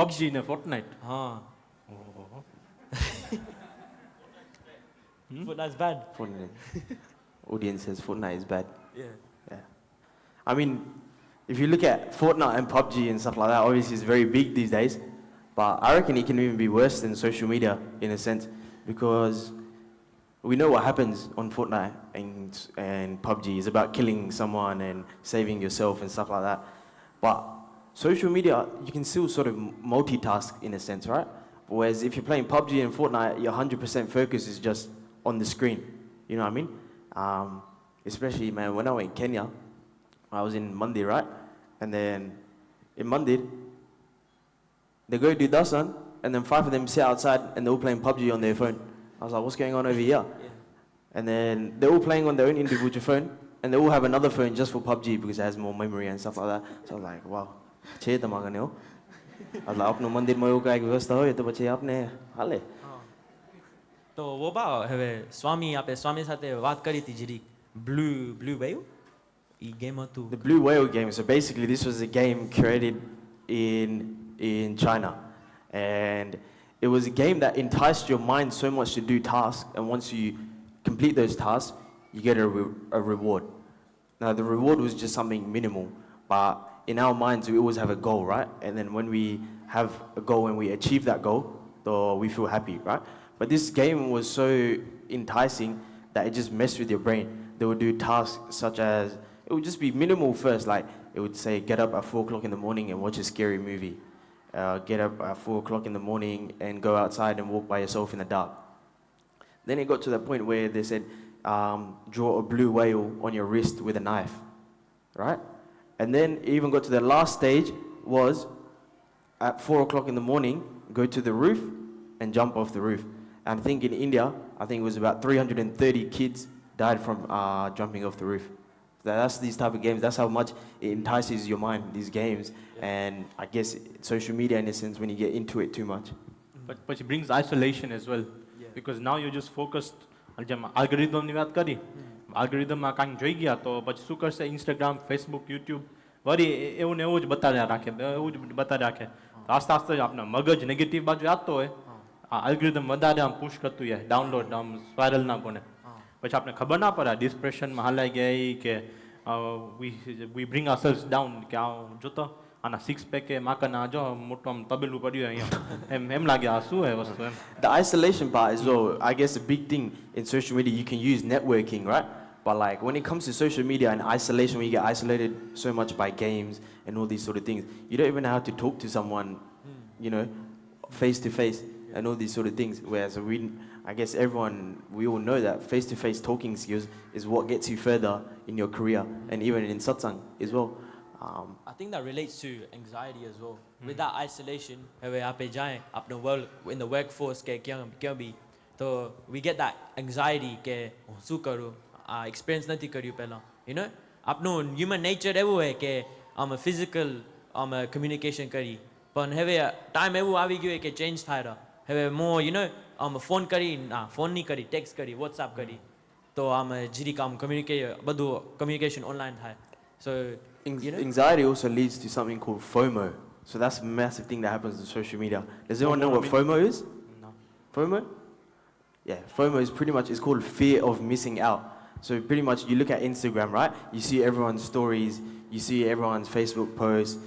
પબજી ને ફોર્ટનાઇટ હા but that's bad Fortnite. Audience says Fortnite is bad. yeah Yeah. I mean, if you look at Fortnite and PUBG and stuff like that, obviously it's very big these days. But I reckon it can even be worse than social media in a sense, because we know what happens on Fortnite and PUBG is about killing someone and saving yourself and stuff like that. But social media, you can still sort of multitask in a sense, right? Whereas if you're playing PUBG and Fortnite, your 100% focus is just on the screen. You know what I mean? Especially, man, when I went in Kenya, I was in Mandi, right? And then in Mandi, they go do dasan, and then 5 of them sit outside and they're all playing PUBG on their phone. I was like, what's going on over here? yeah And then they're all playing on their own individual phone, and they all have another phone just for PUBG because it has more memory and stuff like that. So I was like, wow, che tamagane ho. I was like, apno mandir માં એવું કાંઈક વ્યવસ્થા હોય તો પછી આપને હાલે. તો ઓબા હવે સ્વામી આપે સ્વામી સાથે વાત કરી હતી જીરી બ્લુ વેવ ઈ ગેમ હતું The Blue Whale game. So basically, this was a game created in China, and it was a game that enticed your mind so much to do tasks. And once you complete those tasks, you get a reward. Now, the reward was just something minimal, but in our minds, we always have a goal, right? And then when we have a goal and we achieve that goal, so we feel happy, right? But this game was so enticing that it just messed with your brain. They would do tasks such as, it would just be minimal first, like it would say get up at 4 o'clock in the morning and watch a scary movie. Get up at 4 o'clock in the morning and go outside and walk by yourself in the dark. Then it got to the point where they said, draw a blue whale on your wrist with a knife, right? And then it even got to the last stage was at 4 o'clock in the morning, go to the roof and jump off the roof. And I think in India, I think it was about 330 kids died from jumping off the roof. That's these type of games. That's how much it entices your mind, these games. Yeah. And I guess social media in a sense when you get into it too much. but it brings isolation as well Yeah. because now you're just focused on જેમ algorithm ની વાત કરી algorithmમાં કાંઈક જોઈ ગયા તો પછી શું કરશે ઇન્સ્ટાગ્રામ ફેસબુક યુટ્યુબ વળી એવું ને એવું જ બતાડ્યા રાખે એવું જ બતાડ્યા રાખે તો આસ્તે આસ્તે આપણા મગજ નેગેટિવ બાજુ આવતો હોય આ algorithm વધારે આમ પુશ કરતું જાય ડાઉનલોડ આમ સ્પાઇરલ ના કોને પછી આપણે ખબર ના પડે ડિપ્રેશનમાં હાલાઈ ગઈ કે we bring ourselves down કે આ જોતો આના 6 પેક એ માકના જો મોટું આમ તબેલું પડ્યું અહીંયા એમ લાગે આ શું હે વસ્તુ એમ. The isolation part as well, I guess a big thing in social media, you can use networking, right? But like when it comes to social media and isolation, when you get isolated so much by games and all these sort of things, you don't even know how to talk to someone, you know, face to face and all these sort of things. Whereas I guess we all know that face to face talking skills is what gets you further in your career and even in satsang as well. I think that relates to anxiety as well. With that isolation, હવે આપણે જાય આપણે in the workforce કે ક્યાં બી તો we get that anxiety કે હું શું કરું આ એક્સપિરિયન્સ નથી કર્યું પહેલાં આપણું હ્યુમન નેચર એવું હોય કે આમ ફિઝિકલ આમ કમ્યુનિકેશન કરી પણ હવે ટાઈમ એવું આવી ગયું હોય કે ચેન્જ થાય રહ્યો હવે હું આમ ફોન કરી ફોન નહીં કરી ટેક્સ્ટ કરી વોટ્સઅપ કરી તો આમ જીરીક આમ બધું કમ્યુનિકેશન ઓનલાઈન થાય સો Anxiety also leads to something called FOMO. So that's a massive thing that happens on social media. Does anyone know what FOMO is? No. FOMO? Yeah, FOMO is pretty much, it's called fear of missing out. So pretty much you look at Instagram, right? You see everyone's stories, you see everyone's Facebook posts,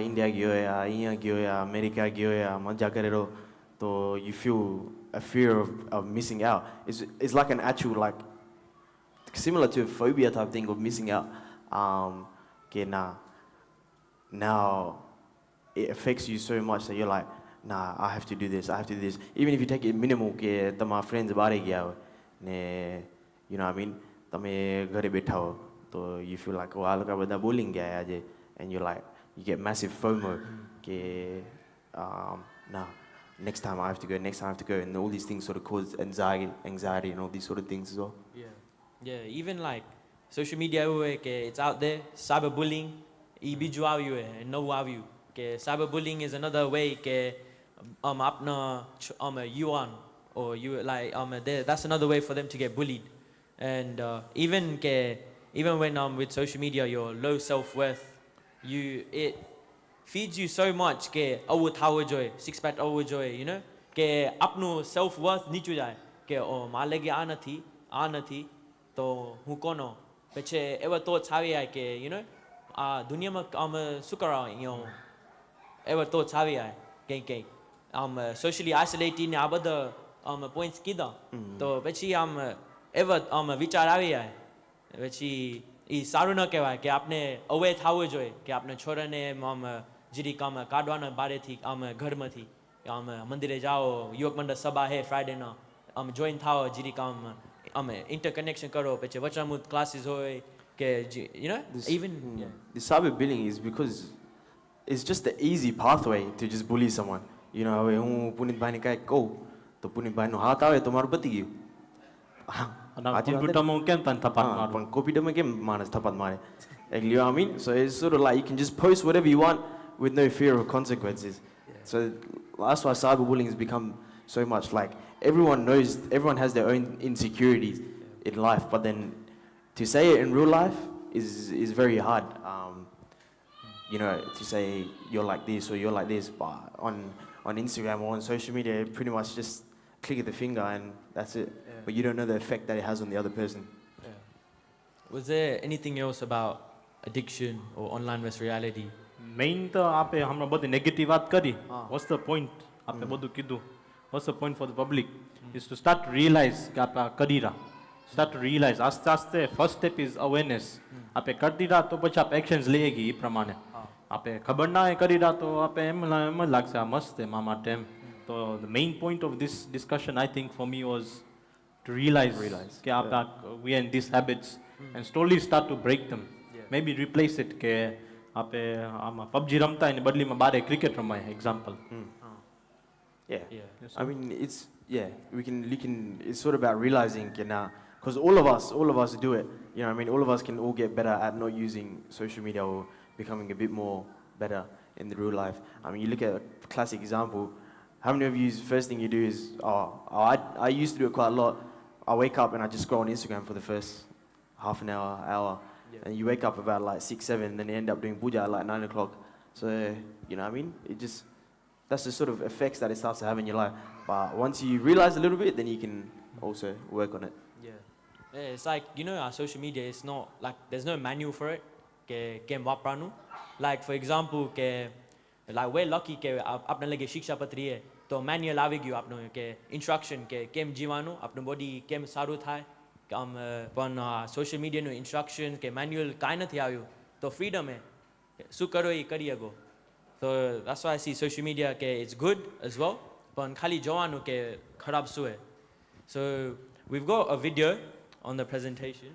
India gyo ya, India gyo ya, America gyo ya, manja karero. So you feel a fear of missing out. It's like an actual, like, similar to a phobia type thing of missing out. Okay, now it affects you so much that you're like, nah, I have to do this, I have to do this. Even if you take it minimal, okay, my friends about it, you know what I mean? Tame ghare betha ho, so you feel like, oh, look at bowling gaya aje, and you're like, you get massive FOMO. Okay, nah, next time I have to go, next time I have to go, and all these things sort of cause anxiety and all these sort of things as well. Yeah, even like social media એવું હોય કે it's out there, cyberbullying એ બીજું આવ્યું હોય નવું આવ્યું કે cyberbullying is another way કે આપના યુવાન or you like that's another way for them to get bullied and even when with social media your low self-worth it feeds you so much કે આવું થવું જોઈએ six pack આવવું જોઈએ કે આપનું self-worth નીચું જાય કે મારે લગે આ નથી તો હું કોનો પછી એવા thoughts આવી જાય કે આ દુનિયામાં શું કરવા એવા thoughts આવી જાય કંઈ socially isolated ને આ બધા points કીધા તો પછી એવા વિચાર આવી જાય પછી એ સારું ન કહેવાય કે આપણે aware થવું જોઈએ કે આપણે છોરાને જીરીક કાઢવાના બારેથી ઘરમાંથી મંદિરે જાઓ યુવક મંડળ સભા હે ફ્રાઈડેના જોઈન થાઓ જીરીક interconnection karo peche vachamut classes hoy ke the cyberbullying is because it's just the easy pathway to just bully someone. You know, hu punit bhai ne kai ko to punit bhai no hath આવે તો મારું પતી ગયું કોમ્પ્યુટરમાં હું કેમ તને થપ્પડ મારું પણ કોમ્પ્યુટરમાં કેમ માણસ થપ્પડ મારે like, you know what I mean? So it's sort of like you can just post whatever you want with no fear of consequences. So that's why cyberbullying has become so much like everyone has their own insecurities in life, but then to say it in real life is very hard. To say you're like this or you're like this, but on Instagram or on social media, you pretty much just click the finger and that's it. Yeah. But you don't know the effect that it has on the other person. Yeah. Was there anything else about addiction or online versus reality? Main તો આપણે હમણાં બધી negative વાત કરી what's the point આપણે બધું કીધું what's the point for the public is to start to realize કે આપણે કરી રહ્યા start to realize આસ્તે આસ્તે first step is awareness આપણે કરતી રહ્યા તો પછી આપણે એક્શન્સ લઈએ ગઈ એ પ્રમાણે આપણે ખબર ના કરી રહ્યા તો આપણે એમ જ લાગશે આ મસ્ત છે મારા માટે એમ તો the main point of this discussion I think for me was to realize કે આપણે we are in these habits and slowly start to break them. Maybe replace it કે આપણે આમાં પબજી રમતા એની બદલીમાં બારે ક્રિકેટ રમાય example. Yeah. I mean, we can, it's sort of about realizing, because all of us do it, you know what I mean? All of us can all get better at not using social media or becoming a bit more better in the real life. I mean, you look at a classic example, how many of you, first thing you do is, I used to do it quite a lot, I wake up and I just scroll on Instagram for the first half an hour, and you wake up about like 6, 7, and then you end up doing puja at like 9 o'clock. So, you know what I mean? That's the sort of effects that it starts to have in your life. But once you realize a little bit, then you can also work on it. Yeah, it's like, our social media, it's not like, there's no manual for it. Kem wapranu. Like, for example, like, we're lucky કે આપણે લગે શિક્ષા પત્રી હે તો manual આવી ગયું આપણું કે ઇન્સ્ટ્રક્શન કે કેમ જીવાનું આપણું બોડી કેમ સારું થાય પણ સોશિયલ મીડિયાનું ઇન્સ્ટ્રક્શન કે મેન્યુઅલ કાંઈ નથી આવ્યું તો ફ્રીડમ હે શું કરો એ કરી શકો. So that's why I see social media it's good as well. But khali jawanu ke kharab su hai. So we've got a video on the presentation.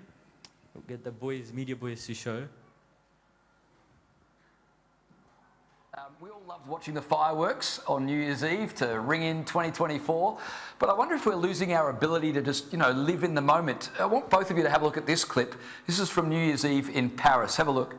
We'll get the media boys to show. We all loved watching the fireworks on New Year's Eve to ring in 2024, but I wonder if we're losing our ability to just, live in the moment. I want both of you to have a look at this clip. This is from New Year's Eve in Paris. Have a look.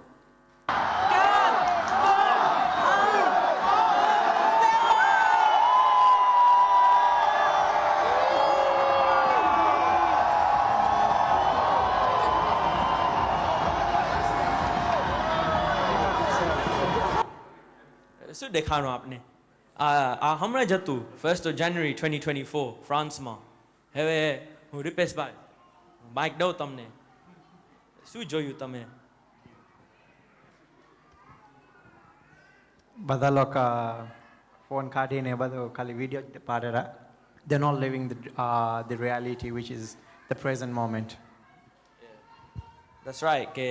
શું દેખાડું આપને આ હમણાં જ હતું 1st of January 2024 ફ્રાન્સમાં. હવે હું રૂપેશભાઈ Mike દઉં તમને. શું જોયું તમે? બધા લોકો ફોન કાઢીને બધું ખાલી વિડીયો જ પાડેલા. They're not living the reality which is the present moment. That's right કે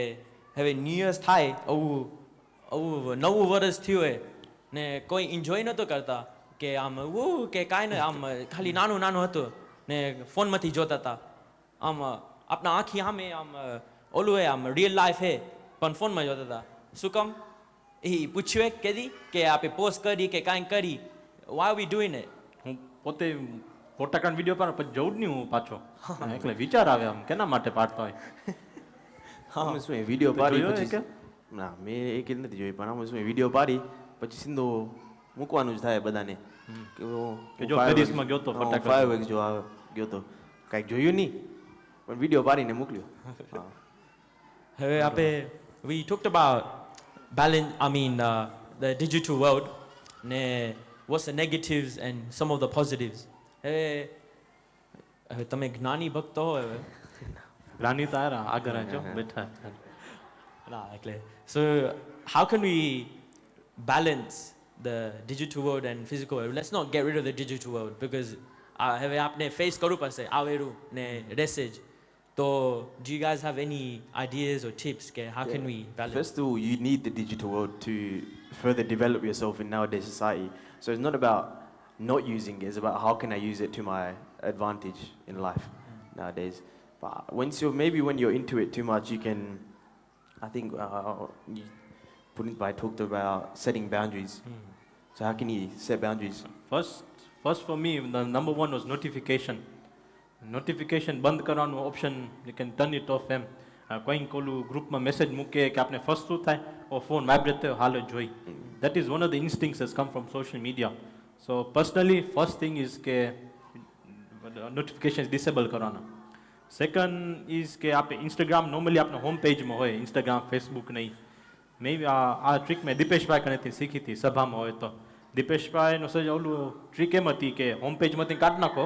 હવે ન્યૂ યર્સ થાય આવું નવું વર્ષ થયું હોય ને કોઈ એન્જોય નહોતો કરતા કે આમ કે કાંઈ નહીં, આમ ખાલી નાનું નાનું હતું ને ફોનમાંથી જોતા હતા. આમ આપણા આંખી સામે આમ ઓલું હે, આમ રિયલ લાઈફ હે પણ ફોનમાં જોતા હતા. શું કામ? એ પૂછ્યું એક કેદી કે આપણે પોસ્ટ કરી કે કાંઈ કરી, વાય વી ડુઈંગ ઇટ? હું પોતે ફોટા કાઢ વિડીયો પાડું પછી જવું જ નહીં હું પાછો. એટલે વિચાર આવે આમ કેના માટે પાડતા હોય. અમે શું વિડીયો પાડી પછી ના મેં એક નથી જોઈ, પણ અમે શું વિડીયો પાડી પછી સીધો મૂકવાનું જ થાય બધાને કે જો પેરિસમાં ગયો તો ફટાકડા ફાયરવર્ક્સ જો ગયો તો કાંઈક જોયું નહીં પણ વિડીયો પાડીને મોકલ્યો. હવે આપણે we talked about balance, the digital world ને what's the negatives and some of the positives. હવે તમે જ્ઞાની ભક્ત હો. હવે રાની તારા આગળ જો બેઠા ના એટલે so how can we balance the digital world and physical world? Let's not get rid of the digital world because હવે આપણે ફેસ કરવું પડશે આવેરું ને રહેશે જ. So do you guys have any ideas or tips કે how can we balance? First of all, you need the digital world to further develop yourself in nowadays society. So it's not about not using it, it's about how can I use it to my advantage in life nowadays. But when you're into it too much, you can, I think Punitbhai talked about setting boundaries. So how can you set boundaries? First for me, the number one was notification. Notification બંધ કરવાનો option, you can turn it off એમ. કોઈ કોલું ગ્રુપમાં message મૂકે કે આપણે first શું થાય ઓ phone vibrate થયો હાલ જ જોઈ. That is one of the instincts that's come from social media. So personally, first thing is કે notifications disable કરવાના. Second is કે આપણે ઇન્સ્ટાગ્રામ નોર્મલી આપણે હોમ પેજમાં હોય, ઇન્સ્ટાગ્રામ ફેસબુક નહીં. મેં આ ટ્રીક મેં દીપેશભાઈ કનેથી શીખી હતી સભામાં હોય તો. દીપેશભાઈનો સજ ઓલું ટ્રીક એમ હતી કે હોમ પેજમાંથી કાઢી નાખો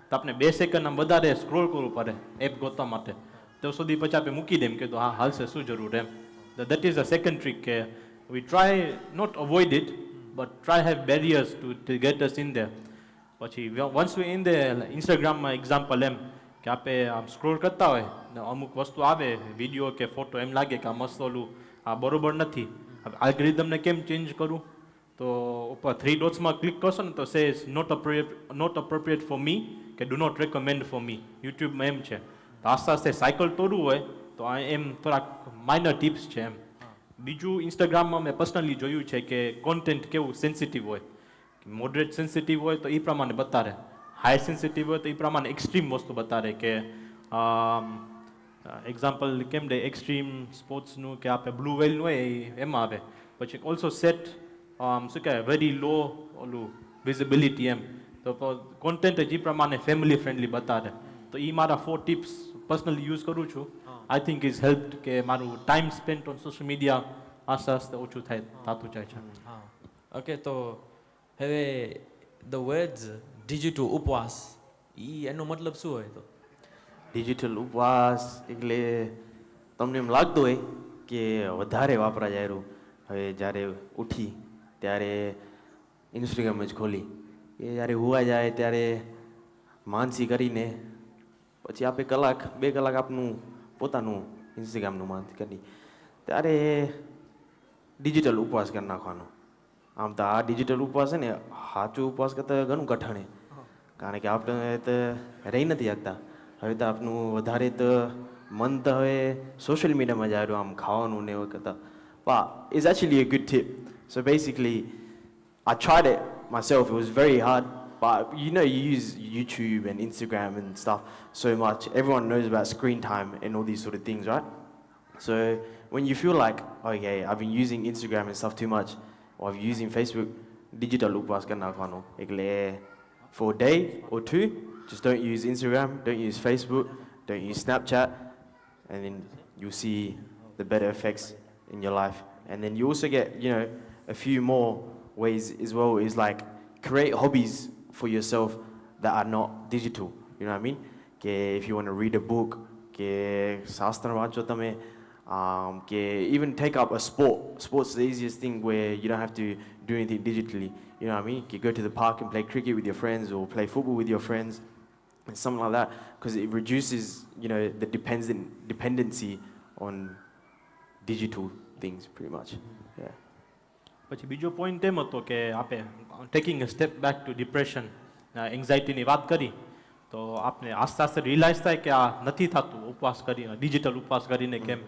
તો આપણે 2 સેકન્ડ આમ વધારે સ્ક્રોલ કરવું પડે એપ ગોતવા માટે, તો સુધી પછી આપણે મૂકી દે એમ કે તો હા હાલશે શું જરૂર એમ. That is the second trick કે we try not avoid it but try have barriers to get us in there. પછી once we in there, ઇન્સ્ટાગ્રામમાં એક્ઝામ્પલ એમ કે આપણે આમ સ્ક્રોલ કરતા હોય ને અમુક વસ્તુ આવે વિડીયો કે ફોટો એમ લાગે કે આ મસ્ત ઓલું આ બરોબર નથી. હવે આલ્ગોરિધમને કેમ ચેન્જ કરું તો ઉપર 3 ડોટ્સમાં ક્લિક કરશો ને તો says not appropriate for me કે do not recommend for me. યુટ્યુબમાં એમ છે. તો આસ્તે આસ્તે સાયકલ તોડવું હોય તો આ એમ થોડાક માઇનર ટિપ્સ છે એમ. બીજું ઇન્સ્ટાગ્રામમાં મેં પર્સનલી જોયું છે કે કોન્ટેન્ટ કેવું સેન્સિટિવ હોય, મોડરેટ સેન્સિટિવ હોય તો એ પ્રમાણે બતાવે, હાઈ સેન્સિટિવ હોય તો એ પ્રમાણે એક્સ્ટ્રીમ વસ્તુ બતાવે કે એક્ઝામ્પલ કેમ દે એક્સ્ટ્રીમ સ્પોર્ટ્સનું કે આપણે બ્લુ વેલનું હોય એમાં આવે. પછી ઓલ્સો સેટ શું કહેવાય વેરી લો ઓલું વિઝિબિલિટી એમ. તો કોન્ટેન્ટ જ એ પ્રમાણે ફેમિલી ફ્રેન્ડલી બતાવે. તો એ મારા 4 ટિપ્સ પર્સનલી યુઝ કરું છું. આઈ થિંક ઇઝ હેલ્પ્ડ કે મારું time spent on social media આસ્તે આસ્તે ઓછું થતું જાય છે. ઓકે, તો હવે ધ વર્ડ્સ ડિજિટલ ઉપવાસ એનો મતલબ શું હોય? તો ડિજિટલ ઉપવાસ એટલે તમને એમ લાગતું હોય કે વધારે વાપરા જાય. હવે જ્યારે ઉઠી ત્યારે ઇન્સ્ટાગ્રામ જ ખોલી, કે જ્યારે હોવા જાય ત્યારે માનસી કરીને પછી આપણે 1-2 કલાક આપનું પોતાનું ઇન્સ્ટાગ્રામનું માનસી કરી ત્યારે ડિજિટલ ઉપવાસ કરી નાખવાનો. આમ તો આ ડિજિટલ ઉપવાસ છે ને સાચું ઉપવાસ કરતાં ઘણું કઠણ, કારણ કે આપણે તો રહી નથી શકતા. હવે તો આપનું વધારે તો મન તો હવે સોશિયલ મીડિયામાં જ આવ્યું આમ ખાવાનું ને એવું કરતાં. Is actually a good tip. So basically I tried it myself. It was very hard, but you know, you use YouTube and Instagram and stuff so much. Everyone knows about screen time and all these sort of things, right? So when you feel like, okay, I've been using Instagram and stuff too much, or I've been using Facebook, digital upwas karna khano. Ekle for a day or two, just don't use Instagram, don't use Facebook, don't use Snapchat, and then you'll see the better effects in your life. And then you also get, you know, a few more ways as well, is like create hobbies for yourself that are not digital. You know what I mean? Okay, if you want to read a book, okay, sastra vacho tame, okay, even take up a sport. Sport's the easiest thing where you don't have to do anything digitally. You know what I mean? You go to the park and play cricket with your friends or play football with your friends and something like that, because it reduces, you know, the dependency on digital things pretty much. Yeah. પછી બીજો point એમ હતો કે આપણે taking a step back to depression એન્ઝાઇટીની વાત કરી તો આપણે આસ્તે આસ્તે રિયલાઇઝ થાય કે આ નથી થતું ઉપવાસ કરીને, ડિજિટલ ઉપવાસ કરીને કેમ.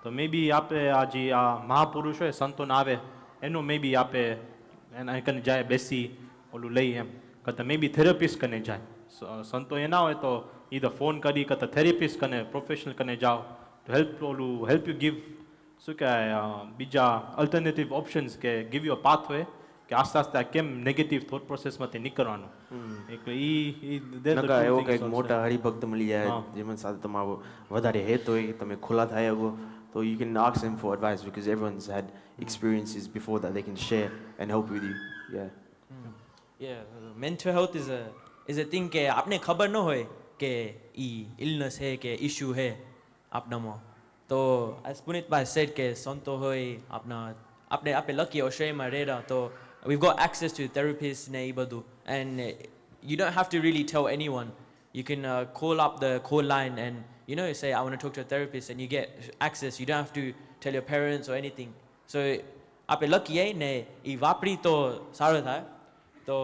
તો મે બી આપણે આ જે આ મહાપુરુષ હોય સંતોને આવે એનો મે બી આપણે એના કને જાય બેસી ઓલું લઈ એમ કરતાં મે બી થેરાપિસ્ટ કને જાય. સંતો એના હોય તો ઈધર ફોન કરી કરતાં થેરાપિસ્ટ કને પ્રોફેશનલ કને જાઓ તો હેલ્પ યુ ગીવ શું કહેવાય બીજા અલ્ટરનેટિવ ઓપ્શન્સ કે ગીવ યુ અ પાથવે કે આસ્તે આસ્તે આ કેમ નેગેટિવ થોટ પ્રોસેસમાંથી નીકળવાનું. એટલે નકા એવો કંઈક મોટા હરિભક્ત મળી જાય જેમની સાથે તમારો વધારે હેત હોય, તમે ખુલ્લા થઈ શકો, તો you can ask them for advice because everyone's had experiences before that they can share and help with you. Yeah, mental health is a thing કે આપને ખબર ન હોય કે ઈ ઇલનેસ હે કે ઇશ્યુ હે આપનામાં. તો as પુનિતભાઈ said કે સંતો હોય આપના આપણે લકી ઓસ્ટ્રેલિયામાં રહેલા તો we've got access to therapists ને એ બધું, and you don't have to really tell anyone. You can call up the call line and you know, you say I want to talk to a therapist and you get access. You don't have to tell your parents or anything. So આપણે લકીએ ને એ વાપરી તો સારું થાય. તો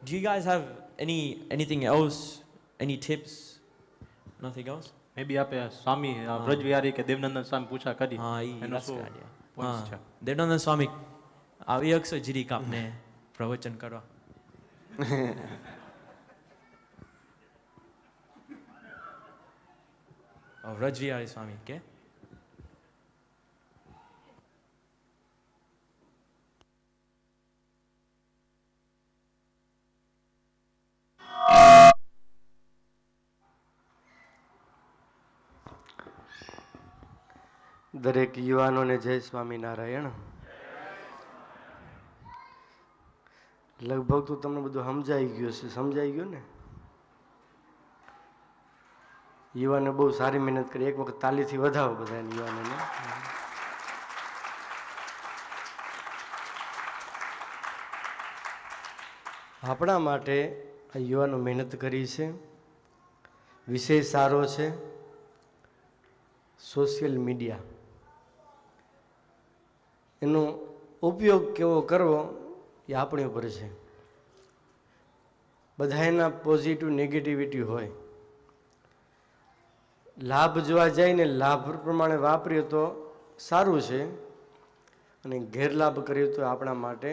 do you guys have anything else, any tips? Nothing else? મે બી આપણે સ્વામી વ્રજવિહારી કે દેવનંદન સ્વામી પૂછા કરી એનો શું પોઈન્ટ છે. દેવનંદન સ્વામી આવી શકશો જીરીક આપને પ્રવચન કરવા? વ્રજવિહારી સ્વામી કે દરેક યુવાનોને જય સ્વામિનારાયણ. લગભગ તો તમને બધું સમજાઈ ગયું ને? યુવાને બહુ સારી મહેનત કરી. એક વખત તાલીથી વધાવો બધા યુવાનોને. આપણા માટે આ યુવાનો મહેનત કરી છે. વિષય સારો છે. સોશિયલ મીડિયા, એનો ઉપયોગ કેવો કરવો એ આપણી ઉપર છે. બધા એના પોઝિટિવ નેગેટિવિટી હોય. લાભ જોવા જાય ને લાભ પ્રમાણે વાપરીએ તો સારું છે, અને ગેરલાભ કરીએ તો આપણા માટે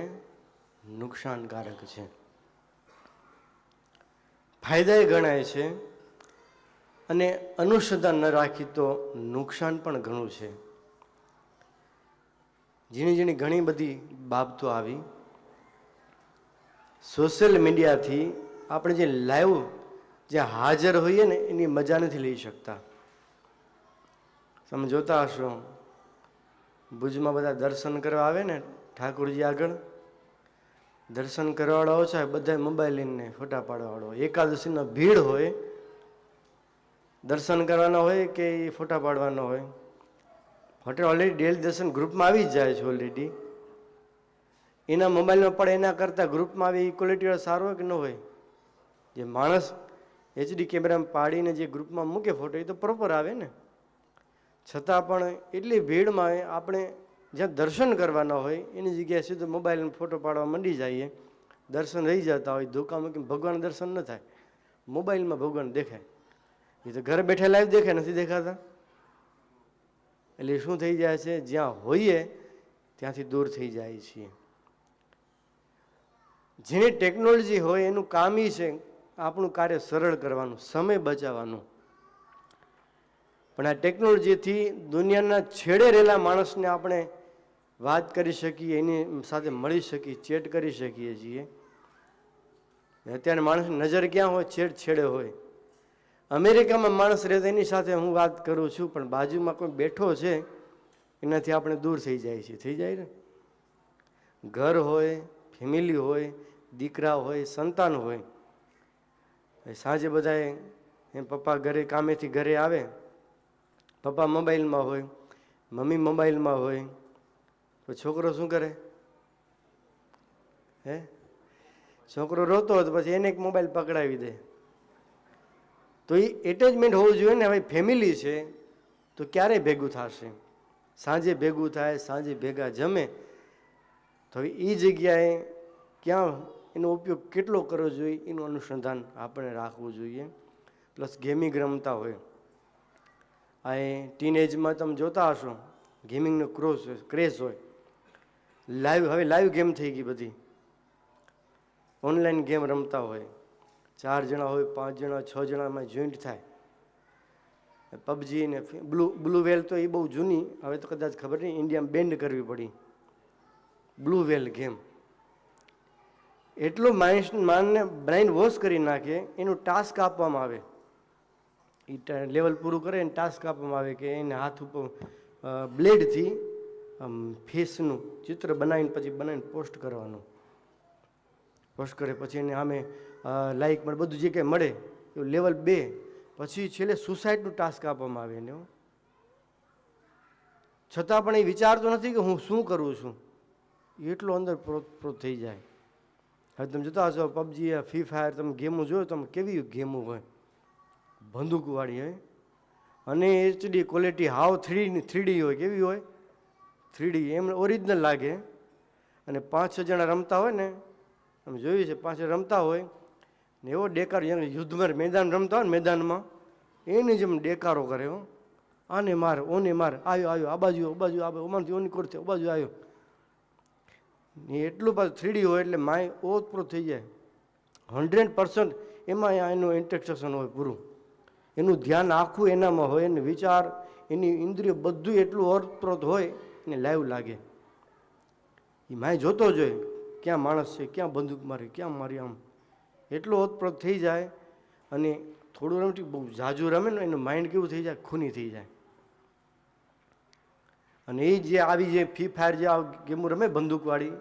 નુકસાનકારક છે. ફાયદા ગણાય છે અને અનુસંધાન ન રાખી તો નુકસાન પણ ઘણું છે. ઝીણી ઘણી બધી બાબતો આવી. સોશિયલ મીડિયાથી આપણે જે લાઈવ જે હાજર હોઈએ ને એની મજા નથી લઈ શકતા. તમે જોતા હશો ભુજમાં બધા દર્શન કરવા આવે ને ઠાકોરજી આગળ, દર્શન કરવાવાળા ઓછા, બધા મોબાઈલ લઈને ફોટા પાડવાવાળો. એકાદશીના ભીડ હોય, દર્શન કરવાના હોય કે એ ફોટા પાડવાના હોય. ફોટા ઓલરેડી ડેલી દર્શન ગ્રુપમાં આવી જ જાય છે ઓલરેડી. એના મોબાઈલમાં પડે એના કરતાં ગ્રુપમાં આવી એ ક્વોલિટીવાળો સારો હોય કે ન હોય? જે માણસ HD કેમેરામાં પાડીને જે ગ્રુપમાં મૂકે ફોટો એ તો પ્રોપર આવે ને. છતાં પણ એટલી ભીડમાં આપણે જ્યાં દર્શન કરવાના હોય એની જગ્યાએ સીધો મોબાઈલમાં ફોટો પાડવા માંડી જઈએ. દર્શન રહી જતા હોય, ધોકા મૂકીને ભગવાન દર્શન ન થાય, મોબાઈલમાં ભગવાન દેખાય. એ તો ઘરે બેઠા લાઈવ દેખાય, નથી દેખાતા. એટલે શું થઈ જાય છે, જ્યાં હોઈએ ત્યાંથી દૂર થઈ જાય છીએ. જેની ટેકનોલોજી હોય એનું કામ એ છે આપણું કાર્ય સરળ કરવાનું, સમય બચાવવાનું. પણ આ ટેકનોલોજીથી દુનિયાના છેડે રહેલા માણસને આપણે વાત કરી શકીએ, એની સાથે મળી શકીએ, ચેટ કરી શકીએ છીએ. અત્યારે માણસની નજર ક્યાં હોય? છેડે હોય. અમેરિકામાં માણસ રહે એની સાથે હું વાત કરું છું, પણ બાજુમાં કોઈ બેઠો છે એનાથી આપણે દૂર થઈ જાય છે. થઈ જાય ને. ઘર હોય, ફેમિલી હોય, દીકરા હોય, સંતાન હોય, સાંજે બધાએ એમ પપ્પા ઘરે કામેથી ઘરે આવે, પપ્પા મોબાઈલમાં હોય, મમ્મી મોબાઈલમાં હોય, તો છોકરો શું કરે? હે, છોકરો રોતો હોય તો પછી એને એક મોબાઈલ પકડાવી દે. તો એ એટેચમેન્ટ હોવું જોઈએ ને. હવે ફેમિલી છે તો ક્યારે ભેગું થશે? સાંજે ભેગું થાય, સાંજે ભેગા જમે. તો એ જગ્યાએ ક્યાં એનો ઉપયોગ કેટલો કરવો જોઈએ એનું અનુસંધાન આપણે રાખવું જોઈએ. પ્લસ ગેમિંગ રમતા હોય, આ ટીનેજમાં તમે જોતા હશો ગેમિંગનો ક્રેઝ હોય. હવે લાઈવ ગેમ થઈ ગઈ બધી, ઓનલાઈન ગેમ રમતા હોય. 4 જણા હોય, 5 જણા, 6 જણામાં જોઈન્ટ થાય. પબજી ને બ્લુ વેલ તો એ બહુ જૂની, હવે તો કદાચ ખબર નહીં, ઇન્ડિયામાં બેન્ડ કરવી પડી બ્લુ વેલ ગેમ. એટલો માઇન્ડને બ્રેઇન વોશ કરી નાખે. એનું ટાસ્ક આપવામાં આવે, એ લેવલ પૂરું કરે એને ટાસ્ક આપવામાં આવે કે એને હાથ ઉપર બ્લેડથી ફેસનું ચિત્ર બનાવીને પોસ્ટ કરવાનું. પોસ્ટ કરે પછી એને સામે લાઈક મળે, બધું જે કંઈ મળે એવું લેવલ 2. પછી છેલ્લે સુસાઇડનું ટાસ્ક આપવામાં આવે એને. છતાં પણ એ વિચારતો નથી કે હું શું કરું છું, એટલો અંદર પ્રોત થઈ જાય. હવે તમે જોતા હશો પબજી, ફ્રી ફાયર, તમે ગેમો જોયો તમે કેવી ગેમો હોય, બંદૂકવાળી હોય, અને HD ક્વોલિટી હાવ 3D હોય. કેવી હોય? 3D એમ ઓરિજિનલ લાગે. અને 5-6 જણા રમતા હોય ને, તમે જોયું છે, 5 રમતા હોય ને એવો ડેકાર, યુદ્ધમાં મેદાન રમતા હોય ને, મેદાનમાં એની જેમ ડેકારો કરે. આને માર, ઓને માર, આવ્યો આ બાજુ ઓમાંથી ઓની કોરથી આ બાજુ આવ્યો. એટલું પાછું 3D હોય એટલે માય ઓતપ્રોત થઈ જાય. 100% એમાં એનું ઇન્ટરેક્શન હોય પૂરું. એનું ધ્યાન આખું એનામાં હોય, એને વિચાર, એની ઇન્દ્રિય બધું એટલું ઓતપ્રોત હોય, એને લાઈવ લાગે. એ માય જોતો જોઈએ ક્યાં માણસ છે, ક્યાં બંદૂક મારી, ક્યાં મારી, આમ એટલો ઓતપ્રોત થઈ જાય. અને થોડું રમતી બહુ ઝાઝું રમે ને એનું માઇન્ડ કેવું થઈ જાય? ખૂની થઈ જાય. અને એ જે આવી જે ફ્રી ફાયર જે આ ગેમો રમે બંદૂકવાળી,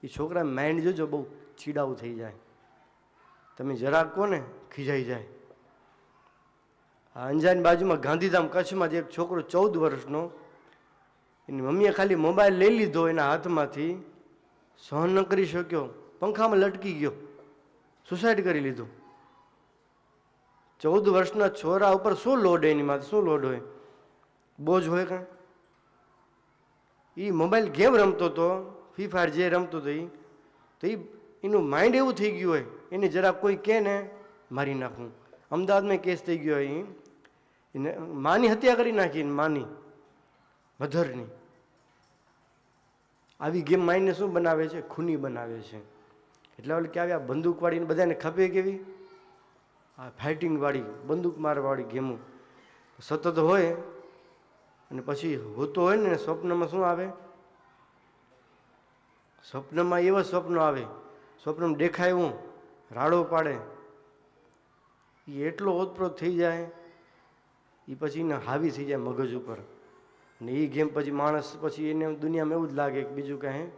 એ છોકરા માઇન્ડ જોજો બહુ ચીડાવું થઈ જાય. તમે જરાક કહો ને ખીજાઈ જાય. આ અંજારની બાજુમાં ગાંધીધામ કચ્છમાં જે એક છોકરો 14 વર્ષનો, એની મમ્મીએ ખાલી મોબાઈલ લઈ લીધો એના હાથમાંથી, સહન ન કરી શક્યો, પંખામાં લટકી ગયો, સુસાઇડ કરી લીધું. 14 વર્ષના છોરા ઉપર શું લોડ? એની માથે શું લોડ હોય? બોજ હોય કાં? એ મોબાઈલ ગેમ રમતો હતો, ફ્રી ફાયર જે રમતો હતો, તો એનું માઇન્ડ એવું થઈ ગયું હોય, એને જરા કોઈ કહે ને મારી નાખું. અમદાવાદમાં કેસ થઈ ગયો હોય, એને માની હત્યા કરી નાખી, માની મધરની. આવી ગેમ માઇન્ડને શું બનાવે છે? ખૂની બનાવે છે. એટલે ઓલી કે આવી આ બંદૂકવાળીને બધાને ખપે કેવી? આ ફાઇટિંગવાળી, બંદૂક મારવાળી ગેમો સતત હોય. અને પછી હોતો હોય ને સ્વપ્નમાં શું આવે? સ્વપ્નમાં એવા સ્વપ્નો આવે, સ્વપ્નમાં દેખાય હું રાડો પાડે. એ એટલો ઓતપ્રોત થઈ જાય, એ પછી એને હાવી થઈ જાય મગજ ઉપર. અને એ ગેમ પછી માણસ પછી એને દુનિયામાં એવું જ લાગે કે બીજું કાંઈ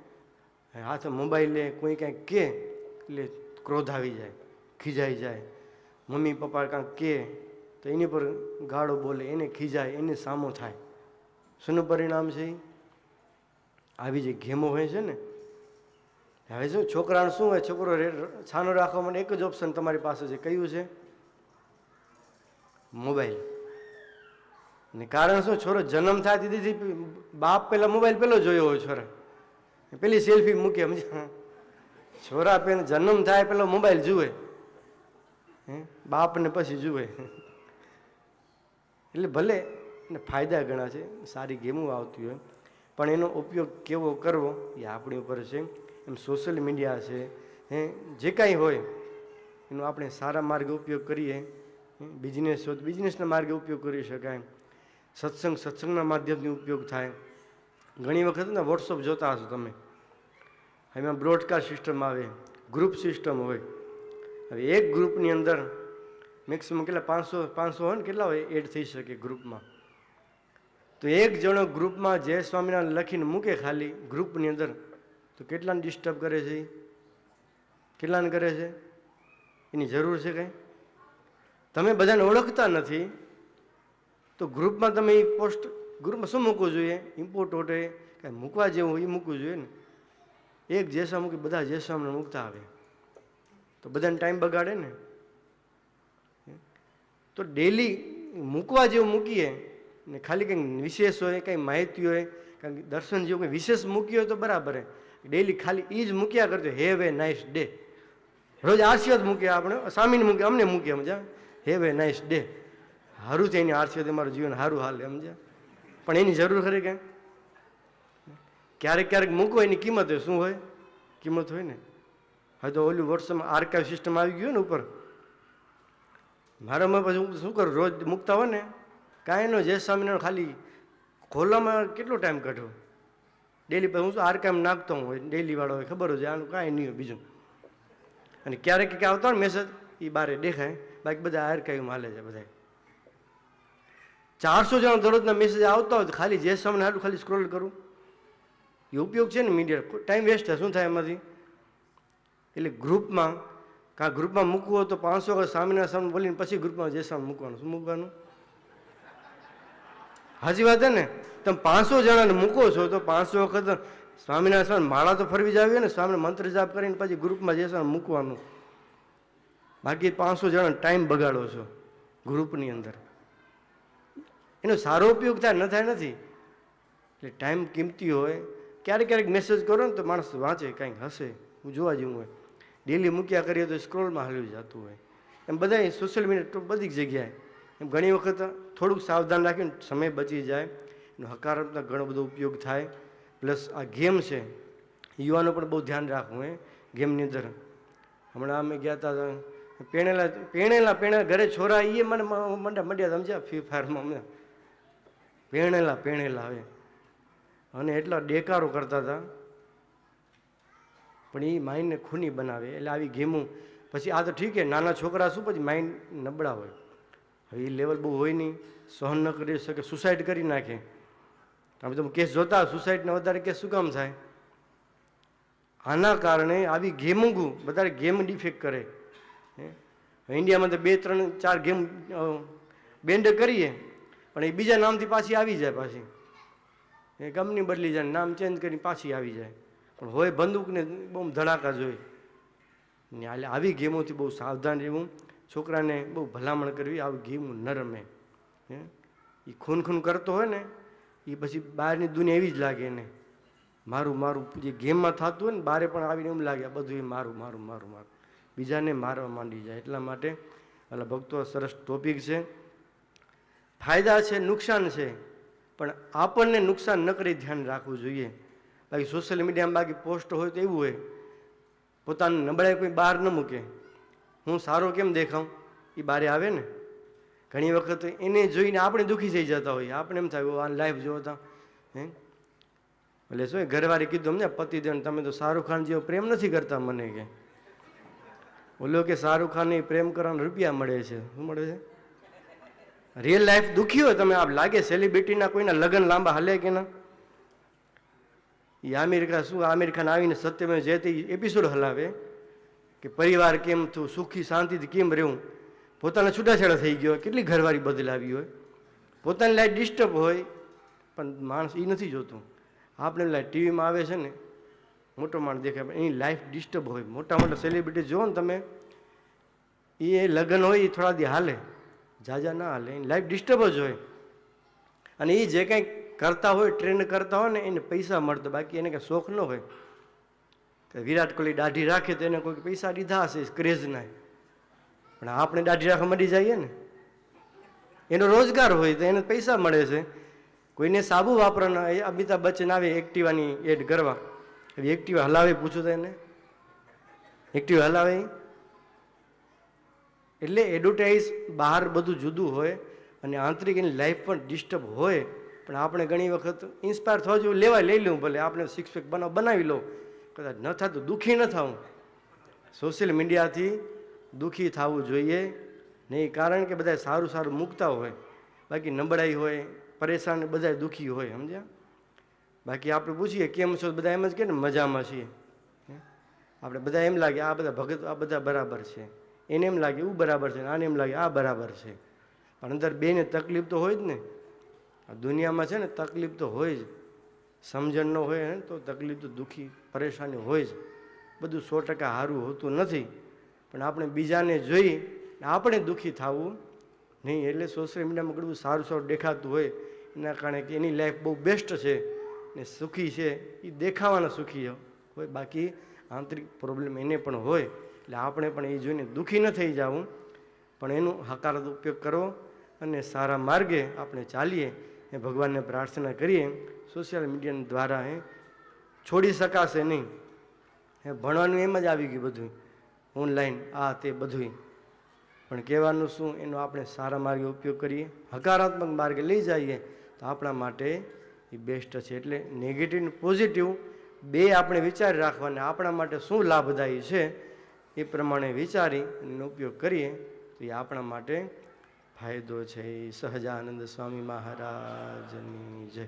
હાથે મોબાઈલ લે, કોઈ કાંઈક કહે એટલે ક્રોધ આવી જાય, ખીજાઈ જાય. મમ્મી પપ્પા કાંઈક કહે તો એની પર ગાળો બોલે, એને ખીજાય, એને સામો થાય. શેનું પરિણામ છે? આવી જે ગેમો હોય છે ને. હવે શું છોકરાને શું હોય? છોકરો છાનો રાખવા માટે એક જ ઓપ્શન તમારી પાસે છે. કયું છે? મોબાઈલ. ને કારણ શું? છોરો જન્મ થાય દીદી બાપ પેલા મોબાઈલ પેલો જોયો હોય છોરા, પેલી સેલ્ફી મૂકે. સમજ્યા? છોરા પેલા જન્મ થાય પેલો મોબાઈલ જુએ, બાપને પછી જુએ. એટલે ભલે એને ફાયદા ઘણા છે, સારી ગેમો આવતી હોય, પણ એનો ઉપયોગ કેવો કરવો એ આપણી ઉપર છે. એમ સોશિયલ મીડિયા છે, જે કાંઈ હોય એનો આપણે સારા માર્ગે ઉપયોગ કરીએ. બિઝનેસ હોય તો બિઝનેસના માર્ગે ઉપયોગ કરી શકાય, સત્સંગના માધ્યમથી ઉપયોગ થાય. ઘણી વખત ને વોટ્સઅપ જોતા હશો તમે, એમાં બ્રોડકાસ્ટ સિસ્ટમ આવે, ગ્રુપ સિસ્ટમ હોય. હવે એક ગ્રુપની અંદર મેક્સિમમ કેટલા 500 હોય ને, કેટલા હોય એડ થઈ શકે ગ્રુપમાં. તો એક જણો ગ્રુપમાં જય સ્વામિનારાયણ લખીને મૂકે ખાલી ગ્રુપની અંદર, તો કેટલાને ડિસ્ટર્બ કરે છે? કેટલાને કરે છે? એની જરૂર છે કંઈ? તમે બધાને ઓળખતા નથી તો ગ્રુપમાં તમે એ પોસ્ટ ગ્રુપમાં શું મૂકવું જોઈએ? ઇમ્પોર્ટન્ટ હોય કાંઈ મૂકવા જેવું એ મૂકવું જોઈએ ને. એક જેસા મૂકી બધા જેસામને મૂકતા આવે તો બધાને ટાઈમ બગાડે ને. તો ડેલી મૂકવા જેવું મૂકીએ ને, ખાલી કંઈક વિશેષ હોય, કંઈ માહિતી હોય, કંઈક દર્શન જેવું કંઈ વિશેષ મૂકી હોય તો બરાબર. ડેલી ખાલી એ જ મૂક્યા કરજો, હેવ એ નાઇસ ડે. રોજ આશીર્વાદ મૂકીએ આપણે, સ્વામીને મૂકીએ, અમને મૂકીએ, સમજ્યા? Have a nice day. સારું છે એની આશીર્વાદ, અમારું જીવન સારું હાલે, સમજ્યા? પણ એની જરૂર ખરી કાંઈ? ક્યારેક ક્યારેક મૂકો, એની કિંમત હોય. શું હોય? કિંમત હોય ને. હવે તો ઓલું વોટ્સઅપમાં આર્કાઇવ સિસ્ટમ આવી ગયું ને ઉપર. મારામાં પછી હું શું કરું, રોજ મૂકતા હોય ને કાંઈ નો જય સ્વામિનારાયણ ખાલી ખોલવામાં કેટલો ટાઈમ કાઢો. ડેલી પછી હું શું આર્કાઇવ નાખતો હોય, ડેલી વાળો હોય, ખબર હોય આનું કાંઈ નહીં હોય બીજું. અને ક્યારેક ક્યાંક આવતા હોય મેસેજ, એ બારે દેખાય, બાકી બધા આર્કાઇવમાં હાલે છે બધા. 400 જણા દરરોજના મેસેજ આવતા હોય તો ખાલી જય સ્વામિનારાયણ ખાલી સ્ક્રોલ કરું, એ ઉપયોગ છે ને મીડિયા. ટાઈમ વેસ્ટ થાય, શું થાય એમાંથી? એટલે ગ્રુપમાં ગ્રુપમાં મૂકવું હોય તો 500 વખત સ્વામિનારાયણ સ્વામી બોલીને પછી ગ્રુપમાં જય સ્વામી મૂકવાનું. શું મૂકવાનું? હાજી વાત છે ને. તમે 500 જણાને મૂકો છો તો 500 વખત સ્વામિનારાયણ સ્વામી માળા તો ફરવી જ આવી ને, સ્વામી મંત્ર જાપ કરીને પછી ગ્રુપમાં જય સ્વામી મૂકવાનું. બાકી 500 જણાને ટાઈમ બગાડો છો ગ્રુપની અંદર. એનો સારો ઉપયોગ થાય ન થાય નથી. એટલે ટાઈમ કિંમતી હોય. ક્યારેક ક્યારેક મેસેજ કરો ને તો માણસ વાંચે, કાંઈક હશે, હું જોવા જેવું હોય. ડેલી મૂક્યા કરીએ તો સ્ક્રોલમાં હાલ્યું જતું હોય. એમ બધા સોશિયલ મીડિયા બધી જગ્યાએ એમ ઘણી વખત થોડુંક સાવધાન રાખીને સમય બચી જાય, એનો હકારાત્મક ઘણો બધો ઉપયોગ થાય. પ્લસ આ ગેમ છે, યુવાનો પણ બહુ ધ્યાન રાખવું હોય ગેમની અંદર. હમણાં અમે ગયા હતા પેણેલા ઘરે છોરા, એ મને મંડ્યા સમજ્યા ફ્રી ફાયરમાં. અમને પેણેલા હવે અને એટલા ડેકારો કરતા હતા, પણ એ માઇન્ડને ખૂની બનાવે. એટલે આવી ગેમો પછી આ તો ઠીક છે, નાના છોકરા શું પછી માઇન્ડ નબળા હોય, હવે એ લેવલ બહુ હોય નહીં, સહન ન કરી શકે, સુસાઇડ કરી નાખે. હવે તમે કેસ જોતા, સુસાઇડને વધારે કેસ શું કામ થાય? આના કારણે આવી ગેમો વધારે ગેમ ડિફેક્ટ કરે. ઇન્ડિયામાં તો 2, 3, 4 ગેમ બેન્ડ કરીએ, પણ એ બીજા નામથી પાછી આવી જાય. પાછી એ કંપની બદલી જાય, નામ ચેન્જ કરીને પાછી આવી જાય. પણ હોય બંદૂકને બહુ ધડાકા જોઈ. એટલે આવી ગેમોથી બહુ સાવધાન રહેવું, છોકરાને બહુ ભલામણ કરવી. આવી ગેમો ન રમે. એ ખૂન કરતો હોય ને, એ પછી બહારની દુનિયા એવી જ લાગે એને. મારું જે ગેમમાં થતું હોય ને, બારે પણ આવીને એમ લાગે બધું એ મારું, બીજાને મારવા માંડી જાય. એટલા માટે એટલે ભક્તો સરસ ટોપિક છે. ફાયદા છે, નુકસાન છે, પણ આપણને નુકસાન ન કરી ધ્યાન રાખવું જોઈએ. બાકી સોશિયલ મીડિયામાં બાકી પોસ્ટ હોય તો એવું હોય, પોતાની નબળાઈ કોઈ બહાર ન મૂકે. હું સારો કેમ દેખાઉં એ બારે આવે ને. ઘણી વખત એને જોઈને આપણે દુઃખી થઈ જતા હોઈએ. આપણે એમ થાય આ લાઈફ જોતા એટલે શું ઘરવાળી કીધું અમને પતિદેવ તમે તો શાહરુખ ખાન જેવો પ્રેમ નથી કરતા મને કે. બોલો કે શાહરુખ ખાનને પ્રેમ કરવાના રૂપિયા મળે છે. શું મળે છે? રિયલ લાઈફ દુઃખી હોય તમે આપ લાગે સેલિબ્રિટીના કોઈના લગ્ન લાંબા હાલે કે ના. એ આમિર ખાન આવીને સત્યમેવ જયતે એપિસોડ હલાવે કે પરિવાર કેમ થયું, સુખી શાંતિથી કેમ રહેવું. પોતાના છૂટાછેડા થઈ ગયો, કેટલી ઘરવાળી બદલાવી હોય, પોતાની લાઈફ ડિસ્ટર્બ હોય, પણ માણસ એ નથી જોતું. આપણે લાઈફ ટીવીમાં આવે છે ને, મોટો માણસ દેખાય, એની લાઈફ ડિસ્ટર્બ હોય. મોટા સેલિબ્રિટી જુઓ ને તમે, એ લગ્ન હોય એ થોડા દી હાલે, જાજા ના હાલે, એની લાઈફ ડિસ્ટર્બ જ હોય. અને એ જે કંઈક કરતા હોય, ટ્રેન્ડ કરતા હોય ને, એને પૈસા મળતા, બાકી એને કંઈ શોખ ન હોય. વિરાટ કોહલી દાઢી રાખે તો એને કોઈ પૈસા દીધા હશે ક્રેઝ ના, પણ આપણે દાઢી રાખવા મળી જઈએ ને, એનો રોજગાર હોય તો એને પૈસા મળે છે. કોઈને સાબુ વાપરવાના, અમિતાભ બચ્ચન આવે એક્ટિવાની એડ કરવા, એક્ટિવા હલાવે પૂછું તો એને એક્ટિવ હલાવે એટલે એડવર્ટાઇઝ બહાર બધું જુદું હોય અને આંતરિક એની લાઈફ પણ ડિસ્ટર્બ હોય, પણ આપણે ઘણી વખત ઇન્સ્પાયર થવા જેવું લેવાય, લઈ લઉં ભલે આપણે સિક્સ પેક બનાવી લો, કદાચ ન થતું દુઃખી ન થવું. સોશિયલ મીડિયાથી દુઃખી થવું જોઈએ નહીં, કારણ કે બધા સારું સારું મૂકતા હોય, બાકી નબળાઈ હોય, પરેશાન, બધા દુઃખી હોય, સમજ્યા? બાકી આપણે પૂછીએ કેમ છો, બધા એમ જ કે ને મજામાં છીએ. આપણે બધા એમ લાગે આ બધા ભગત આ બધા બરાબર છે, એને એમ લાગે એવું બરાબર છે, આને એમ લાગે આ બરાબર છે, પણ અંદર બેને તકલીફ તો હોય જ ને. આ દુનિયામાં છે ને તકલીફ તો હોય જ, સમજણ ન હોય ને તો તકલીફ તો દુઃખી પરેશાની હોય જ. બધું 100% સારું હોતું નથી, પણ આપણે બીજાને જોઈ આપણે દુઃખી થવું નહીં. એટલે સોશિયલ મીડિયામાં ઘણું સારું સારું દેખાતું હોય એના કારણે કે એની લાઈફ બહુ બેસ્ટ છે ને સુખી છે, એ દેખાવાના સુખી હોય, બાકી આંતરિક પ્રોબ્લેમ એને પણ હોય. એટલે આપણે પણ એ જોઈને દુઃખી ન થઈ જવું, પણ એનું હકારાત્મક ઉપયોગ કરવો અને સારા માર્ગે આપણે ચાલીએ એ ભગવાનને પ્રાર્થના કરીએ. સોશિયલ મીડિયા દ્વારા છોડી શકાશે નહીં. ભણવાનું એમ જ આવી ગયું બધું ઓનલાઈન, આ તે બધું, પણ કહેવાનું શું, એનો આપણે સારા માર્ગે ઉપયોગ કરીએ, હકારાત્મક માર્ગે લઈ જઈએ તો આપણા માટે એ બેસ્ટ છે. એટલે નેગેટિવ અને પોઝિટિવ બે આપણે વિચારી રાખવાને આપણા માટે શું લાભદાયી છે એ પ્રમાણે વિચારી એનો ઉપયોગ કરીએ તો એ આપણા માટે ફાયદો છે. સહજાનંદ સ્વામી મહારાજની જય.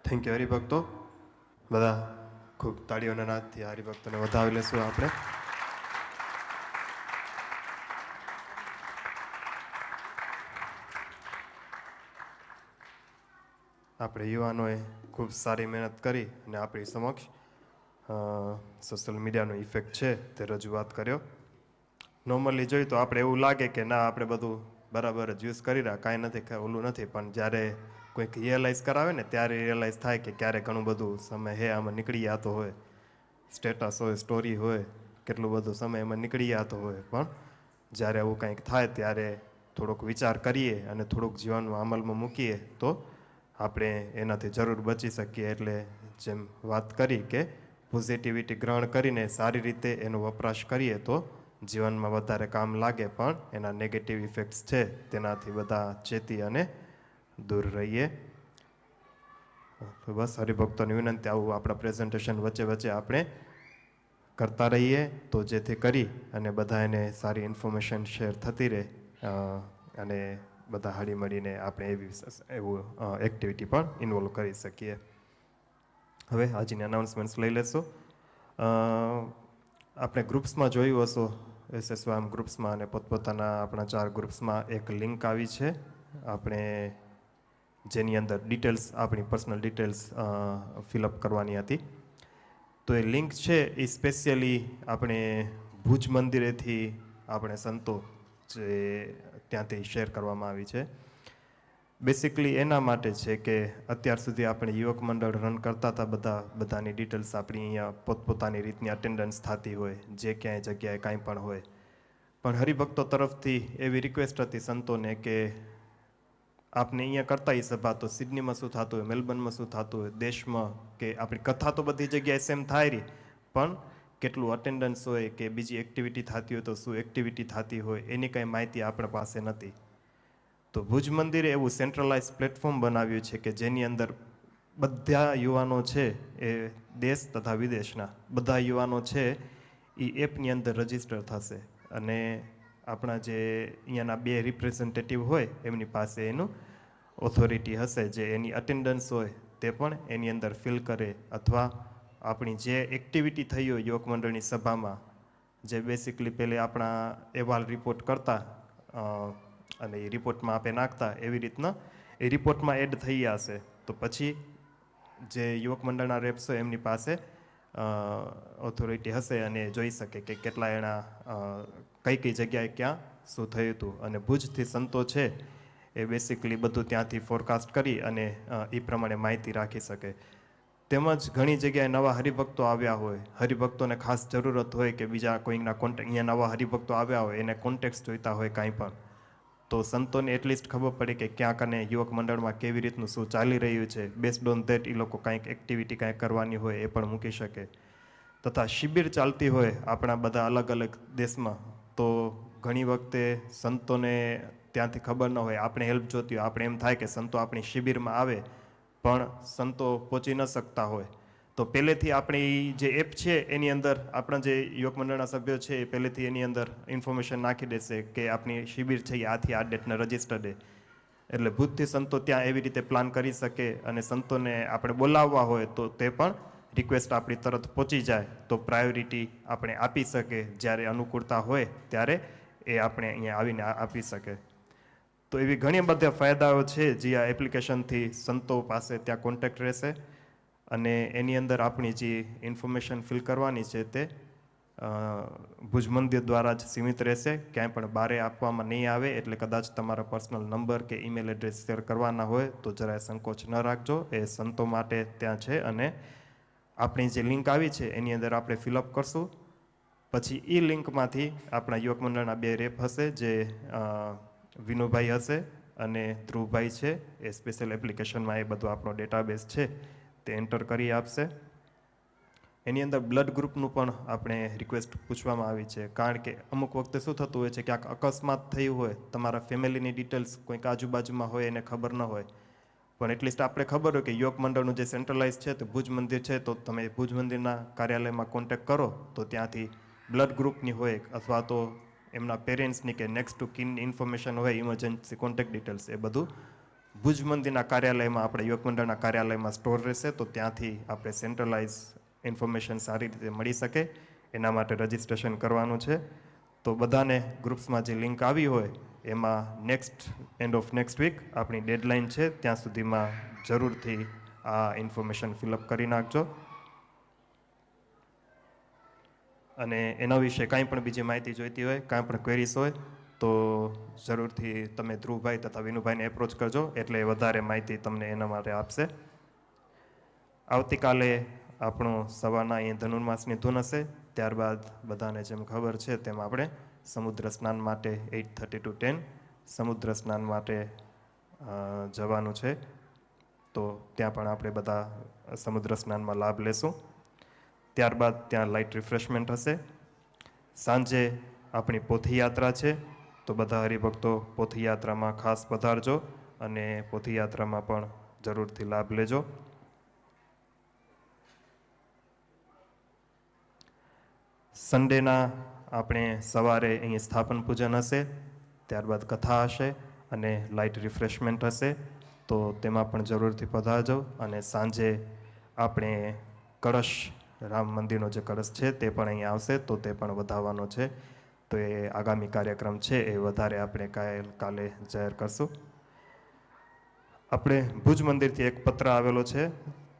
થેન્ક યુ હરિભક્તો. બધા ખૂબ તાળીઓના નાદથી હરિભક્તોને વધાવી લેશું આપણે. આપણે યુવાનોએ ખૂબ સારી મહેનત કરી અને આપણી સમક્ષ સોશિયલ મીડિયાનો ઇફેક્ટ છે તે રજૂઆત કર્યો. નોર્મલી જોઈએ તો આપણે એવું લાગે કે ના આપણે બધું બરાબર જ યુઝ કરી રહ્યા, કાંઈ નથી, કાંઈ ઓલું નથી, પણ જ્યારે કોઈક રિયલાઇઝ કરાવે ને ત્યારે રિયલાઇઝ થાય કે ક્યારે ઘણું બધું સમય આમાં નીકળી જતો હોય, સ્ટેટસ હોય, સ્ટોરી હોય, કેટલું બધું સમય એમાં નીકળી જતો હોય. પણ જ્યારે એવું કંઈક થાય ત્યારે થોડોક વિચાર કરીએ અને થોડુંક જીવનમાં અમલમાં મૂકીએ તો આપણે એનાથી જરૂર બચી શકીએ. એટલે જેમ વાત કરી કે પોઝિટિવિટી ગ્રહણ કરીને સારી રીતે એનો વપરાશ કરીએ તો જીવનમાં વધારે કામ લાગે, પણ એના નેગેટિવ ઇફેક્ટ્સ છે તેનાથી બધા ચેતી અને દૂર રહીએ. તો બસ હરિભક્તોની વિનંતી, આવું આપણા પ્રેઝન્ટેશન વચ્ચે વચ્ચે આપણે કરતા રહીએ તો જેથી કરી અને બધા એને સારી ઇન્ફોર્મેશન શેર થતી રહે અને બધા હળી મળીને આપણે એવું એક્ટિવિટી પણ ઇન્વોલ્વ કરી શકીએ. હવે આજની અનાઉન્સમેન્ટ્સ લઈ લેશું. આપણે ગ્રુપ્સમાં જોયું હશો, એસએસવામ ગ્રુપ્સમાં અને પોતપોતાના આપણા 4 ગ્રુપ્સમાં એક લિંક આવી છે આપણે જેની અંદર ડિટેલ્સ, આપણી પર્સનલ ડિટેલ્સ ફિલઅપ કરવાની હતી. તો એ લિંક છે એ સ્પેશિયલી આપણે ભુજ મંદિરેથી આપણે સંતો જે ત્યાંથી શેર કરવામાં આવી છે. બેસિકલી એના માટે છે કે અત્યાર સુધી આપણે યુવક મંડળ રન કરતા હતા, બધાની ડિટેલ્સ આપણી અહીંયા પોતપોતાની રીતની અટેન્ડન્સ થતી હોય, જે ક્યાંય જગ્યાએ કાંઈ પણ હોય, પણ હરિભક્તો તરફથી એવી રિક્વેસ્ટ હતી સંતોને કે આપને અહીંયા કરતા એ સભા તો સિડનીમાં શું થતું હોય, મેલબર્નમાં શું થતું હોય, દેશમાં કે આપણી કથા તો બધી જગ્યાએ સેમ થાય રહી, પણ કેટલું અટેન્ડન્સ હોય કે બીજી એક્ટિવિટી થતી હોય તો શું એક્ટિવિટી થતી હોય એની કંઈ માહિતી આપણા પાસે નથી. તો ભુજ મંદિરે એવું સેન્ટ્રલાઇઝ પ્લેટફોર્મ બનાવ્યું છે કે જેની અંદર બધા યુવાનો છે એ દેશ તથા વિદેશના બધા યુવાનો છે એ એપની અંદર રજીસ્ટર થશે અને આપણા જે અહીંયાના 2 રિપ્રેઝેન્ટેટિવ હોય એમની પાસે એનું ઓથોરિટી હશે, જે એની અટેન્ડન્સ હોય તે પણ એની અંદર ફિલ કરે, અથવા આપણી જે એક્ટિવિટી થઈ હોય યુવક મંડળની સભામાં, જે બેસિકલી પહેલે આપણા અહેવાલ રિપોર્ટ કરતા અને એ રિપોર્ટમાં આપણે નાખતા, એવી રીતના એ રિપોર્ટમાં એડ થઈ જશે. તો પછી જે યુવક મંડળના રેપ્સ હોય એમની પાસે ઓથોરિટી હશે અને જોઈ શકે કે કેટલા એના કઈ કઈ જગ્યાએ ક્યાં શું થયું હતું. અને ભુજથી સંતો છે એ બેસિકલી બધું ત્યાંથી ફોરકાસ્ટ કરી અને એ પ્રમાણે માહિતી રાખી શકે. તેમજ ઘણી જગ્યાએ નવા હરિભક્તો આવ્યા હોય, હરિભક્તોને ખાસ જરૂરત હોય કે બીજા કોઈના કોન્ટેક્ટ, અહીંયા નવા હરિભક્તો આવ્યા હોય એને કોન્ટેક્ટ જોઈતા હોય કાંઈ પણ, તો સંતોને એટલીસ્ટ ખબર પડે કે ક્યાંક અને યુવક મંડળમાં કેવી રીતનું શું ચાલી રહ્યું છે. બેસ્ડ ઓન ધેટ એ લોકો કાંઈક એક્ટિવિટી કાંઈક કરવાની હોય એ પણ મૂકી શકે. તથા શિબિર ચાલતી હોય આપણા બધા અલગ અલગ દેશમાં, તો ઘણી વખતે સંતોને ત્યાંથી ખબર ન હોય, આપણે હેલ્પ જોતી હોય, આપણે એમ થાય કે સંતો આપણી શિબિરમાં આવે પણ સંતો પહોંચી ન શકતા હોય, તો પહેલેથી આપણી જે એપ છે એની અંદર આપણા જે યુવક મંડળના સભ્યો છે એ પહેલેથી એની અંદર ઇન્ફોર્મેશન નાખી દેશે કે આપણી શિબિર છે એ આથી આ ડેટના રજિસ્ટર્ડ છે. એટલે ભૂતથી સંતો ત્યાં એવી રીતે પ્લાન કરી શકે અને સંતોને આપણે બોલાવવા હોય તો તે પણ રિક્વેસ્ટ આપણી તરત પહોંચી જાય તો પ્રાયોરિટી આપણે આપી શકે. જ્યારે અનુકૂળતા હોય ત્યારે એ આપણે અહીંયા આવીને આપી શકે. તો એવી ઘણી બધા ફાયદાઓ છે જે આ એપ્લિકેશનથી સંતો પાસે ત્યાં કોન્ટેક્ટ રહેશે અને એની અંદર આપણી જે ઇન્ફોર્મેશન ફિલ કરવાની છે તે ભુજ મંદિર દ્વારા જ સીમિત રહેશે, ક્યાંય પણ બારે આપવામાં નહીં આવે. એટલે કદાચ તમારા પર્સનલ નંબર કે ઈમેલ એડ્રેસ શેર કરવાના હોય તો જરાય સંકોચ ન રાખજો, એ સંતો માટે ત્યાં છે. અને આપણી જે લિંક આવી છે એની અંદર આપણે ફિલઅપ કરશું, પછી એ લિંકમાંથી આપણા યુવક મંડળના 2 રેપ હશે, જે વિનુભાઈ હશે અને ધ્રુવભાઈ છે, એ સ્પેશિયલ એપ્લિકેશનમાં એ બધો આપણો ડેટાબેઝ છે તે એન્ટર કરી આપશે. એની અંદર બ્લડ ગ્રુપનું પણ આપણે રિક્વેસ્ટ પૂછવામાં આવી છે, કારણ કે અમુક વખતે શું થતું હોય છે, ક્યાંક અકસ્માત થયું હોય, તમારા ફેમિલીની ડિટેલ્સ કોઈક આજુબાજુમાં હોય એને ખબર ન હોય, પણ એટલીસ્ટ આપણે ખબર હોય કે યુવક મંડળનું જે સેન્ટ્રલાઇઝ છે તે ભુજ મંદિર છે, તો તમે ભુજ મંદિરના કાર્યાલયમાં કોન્ટેક્ટ કરો તો ત્યાંથી બ્લડ ગ્રુપની હોય અથવા તો એમના પેરેન્ટ્સની કે નેક્સ્ટ ટુ કિનની ઇન્ફોર્મેશન હોય, ઇમરજન્સી કોન્ટેક્ટ ડિટેલ્સ, એ બધું ભુજ મંદિરના કાર્યાલયમાં, આપણે યુવક મંડળના કાર્યાલયમાં સ્ટોર રહેશે. તો ત્યાંથી આપણે સેન્ટ્રલાઇઝ ઇન્ફોર્મેશન સારી રીતે મળી શકે એના માટે રજિસ્ટ્રેશન કરવાનું છે. તો બધાને ગ્રુપ્સમાં જે લિંક આવી હોય એમાં એન્ડ ઓફ નેક્સ્ટ વીક આપણી ડેડલાઇન છે, ત્યાં સુધીમાં જરૂરથી આ ઇન્ફોર્મેશન ફિલઅપ કરી નાખજો. અને એના વિશે કાંઈ પણ બીજી માહિતી જોઈતી હોય, કાંઈ પણ ક્વેરીઝ હોય તો જરૂરથી તમે ધ્રુવભાઈ તથા વિનુભાઈને એપ્રોચ કરજો, એટલે વધારે માહિતી તમને એના માટે આપશે. આવતીકાલે આપણો સવારના અહીં ધનુર્માસની ધૂન હશે. ત્યારબાદ બધાને જેમ ખબર છે તેમ આપણે સમુદ્ર સ્નાન માટે 8:30 to 10 સમુદ્ર સ્નાન માટે જવાનું છે. તો ત્યાં પણ આપણે બધા સમુદ્ર સ્નાનમાં લાભ લેશું. ત્યારબાદ ત્યાં લાઇટ રિફ્રેશમેન્ટ હશે. સાંજે આપણી પોથીયાત્રા છે, તો બધા હરિભક્તો પોથીયાત્રામાં ખાસ પધારજો અને પોથીયાત્રામાં પણ જરૂરથી લાભ લેજો. સન્ડેના આપણે સવારે અહીં સ્થાપન પૂજન હશે, ત્યારબાદ કથા હશે અને લાઇટ રિફ્રેશમેન્ટ હશે, તો તેમાં પણ જરૂરથી પધારજો. અને સાંજે આપણે કળશ, રામ મંદિરનો જે કળશ છે તે પણ અહીં આવશે, તો તે પણ વધાવવાનો છે. તો એ આગામી કાર્યક્રમ છે એ વધારે આપણે કાલે જાહેર કરશું. આપણે ભુજ મંદિરથી એક પત્ર આવેલો છે,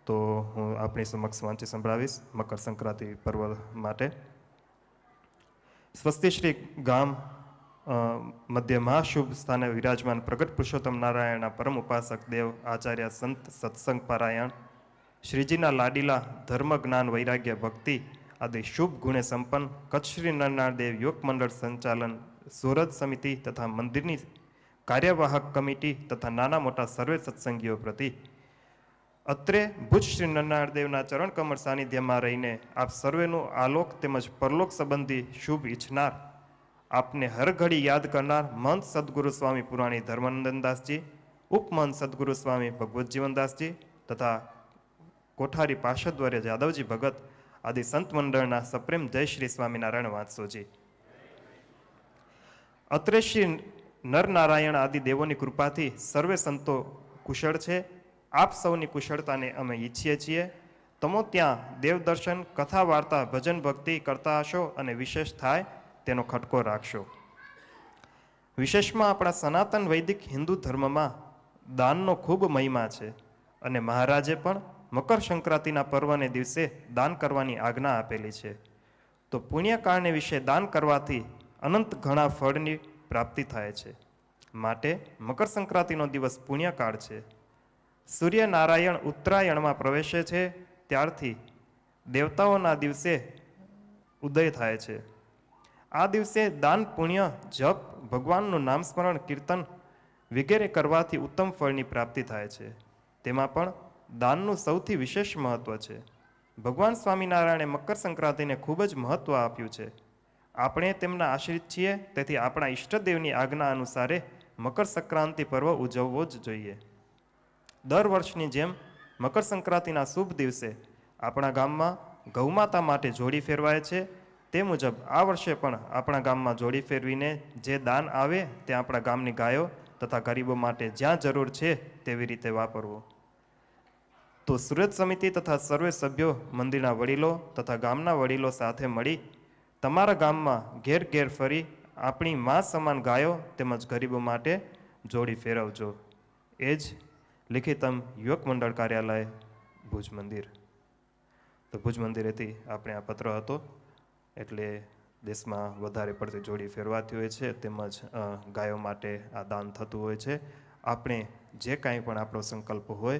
તો હું આપણી સમક્ષ વાંચી સંભળાવીશ મકર સંક્રાંતિ પર્વ માટે. સ્વસ્તિશ્રી ગામ મધ્યમાં શુભ સ્થાને વિરાજમાન પ્રગટ પુરુષોત્તમ નારાયણના પરમ ઉપાસક દેવ આચાર્ય સંત સત્સંગ પારાયણ શ્રીજીના લાડીલા ધર્મ જ્ઞાન વૈરાગ્ય ભક્તિ આદિ શુભ ગુણે સંપન્ન કચ્છ શ્રી નરનાળ દેવ યુવક મંડળ સંચાલન સુરત સમિતિ તથા મંદિરની કાર્યવાહક કમિટી તથા નાના મોટા સર્વે સત્સંગીઓ પ્રતિ અત્રે ભુજ શ્રી નરનાળ દેવના ચરણ કમળ સાનિધ્યમાં રહીને આપ સર્વેનું આલોક તેમજ પરલોક સંબંધી શુભ ઈચ્છનાર, આપને હર ઘડી યાદ કરનાર મહંત સદગુરુ સ્વામી પુરાણી ધર્માનંદદાસજી, ઉપમહંત સદગુરુ સ્વામી ભગવત જીવનદાસજી તથા કોઠારી પાર્ષદવર્ય જાદવજી ભગત આદિ સંત મંડળના સપ્રેમ જય શ્રી સ્વામિનારાયણ વાંચસોજી. અત્રે શ્રી નરનારાયણ આદિ દેવોની કૃપાથી સર્વે સંતો કુશળ છે. આપ સૌની કુશળતાને અમે ઈચ્છીએ છીએ. તમો ત્યાં દેવ દર્શન, કથા વાર્તા, ભજન ભક્તિ કરતા હશો અને વિશેષ થાય તેનો ખટકો રાખશો. વિશેષમાં આપણા સનાતન વૈદિક હિન્દુ ધર્મમાં દાનનો ખૂબ મહિમા છે અને મહારાજે પણ મકર સંક્રાંતિના પર્વને દિવસે દાન કરવાની આજ્ઞા આપેલી છે. તો પુણ્યકાળને વિશે દાન કરવાથી અનંત ઘણા ફળની પ્રાપ્તિ થાય છે. માટે મકર સંક્રાંતિનો દિવસ પુણ્યકાળ છે. સૂર્યનારાયણ ઉત્તરાયણમાં પ્રવેશે છે ત્યારથી દેવતાઓના દિવસે ઉદય થાય છે. આ દિવસે દાન, પુણ્ય, જપ, ભગવાનનું નામ સ્મરણ, કીર્તન વગેરે કરવાથી ઉત્તમ ફળની પ્રાપ્તિ થાય છે. તેમાં પણ દાનનું સૌથી વિશેષ મહત્વ છે. ભગવાન સ્વામિનારાયણે મકર સંક્રાંતિને ખૂબ જ મહત્વ આપ્યું છે. આપણે તેમના આશ્રિત છીએ, તેથી આપણા ઈષ્ટદેવની આજ્ઞા અનુસારે મકર સંક્રાંતિ પર્વ ઉજવવો જ જોઈએ. દર વર્ષની જેમ મકર સંક્રાંતિના શુભ દિવસે આપણા ગામમાં ગૌમાતા માટે જોડી ફેરવાય છે. તે મુજબ આ વર્ષે પણ આપણા ગામમાં જોડી ફેરવીને જે દાન આવે તે આપણા ગામની ગાયો તથા ગરીબો માટે જ્યાં જરૂર છે તેવી રીતે વાપરવું. તો સુરત સમિતિ તથા સર્વે સભ્યો, મંદિરના વડીલો તથા ગામના વડીલો સાથે મળી તમારા ગામમાં ઘેર ઘેર ફરી આપણી મા સમાન ગાયો તેમજ ગરીબો માટે જોડી ફેરવજો. એ જ લિખિતમ યુવક મંડળ કાર્યાલય ભુજ મંદિર. તો ભુજ મંદિરેથી આપણે આ પત્ર હતો. એટલે દેશમાં વધારે પડતી જોડી ફેરવાતી હોય છે, તેમજ ગાયો માટે આ દાન થતું હોય છે. આપણે જે કાંઈ પણ આપણો સંકલ્પ હોય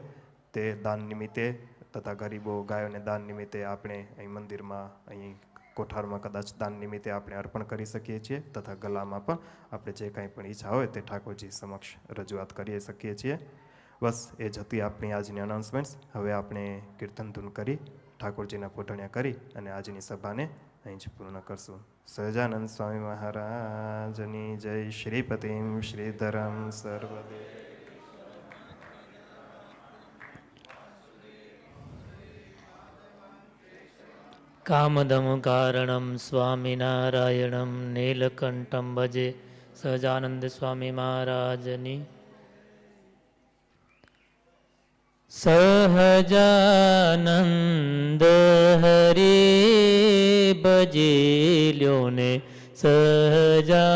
તે દાન નિમિત્તે તથા ગરીબો ગાયોને દાન નિમિત્તે આપણે અહીં મંદિરમાં, અહીં કોઠારમાં કદાચ દાન નિમિત્તે આપણે અર્પણ કરી શકીએ છીએ. તથા ગલામાં પણ આપણે જે કાંઈ પણ ઈચ્છા હોય તે ઠાકોરજી સમક્ષ રજૂઆત કરી શકીએ છીએ. બસ એ જ હતી આપણી આજની અનાઉન્સમેન્ટ્સ. હવે આપણે કીર્તન ધૂન કરી ઠાકોરજીના પોઢણિયા કરી અને આજની સભાને અહીં જ પૂર્ણ કરશું. સહજાનંદ સ્વામી મહારાજની જય. શ્રીપતિમ શ્રીધરમ સર્વદેવ. કામદમ કારણમ સ્વામિનારાયણમ નીલકંઠમ ભજે. સહજાનંદ સ્વામી મહારાજની. સહજાનંદ હરે ભજે લ્યો ને સહજાનંદ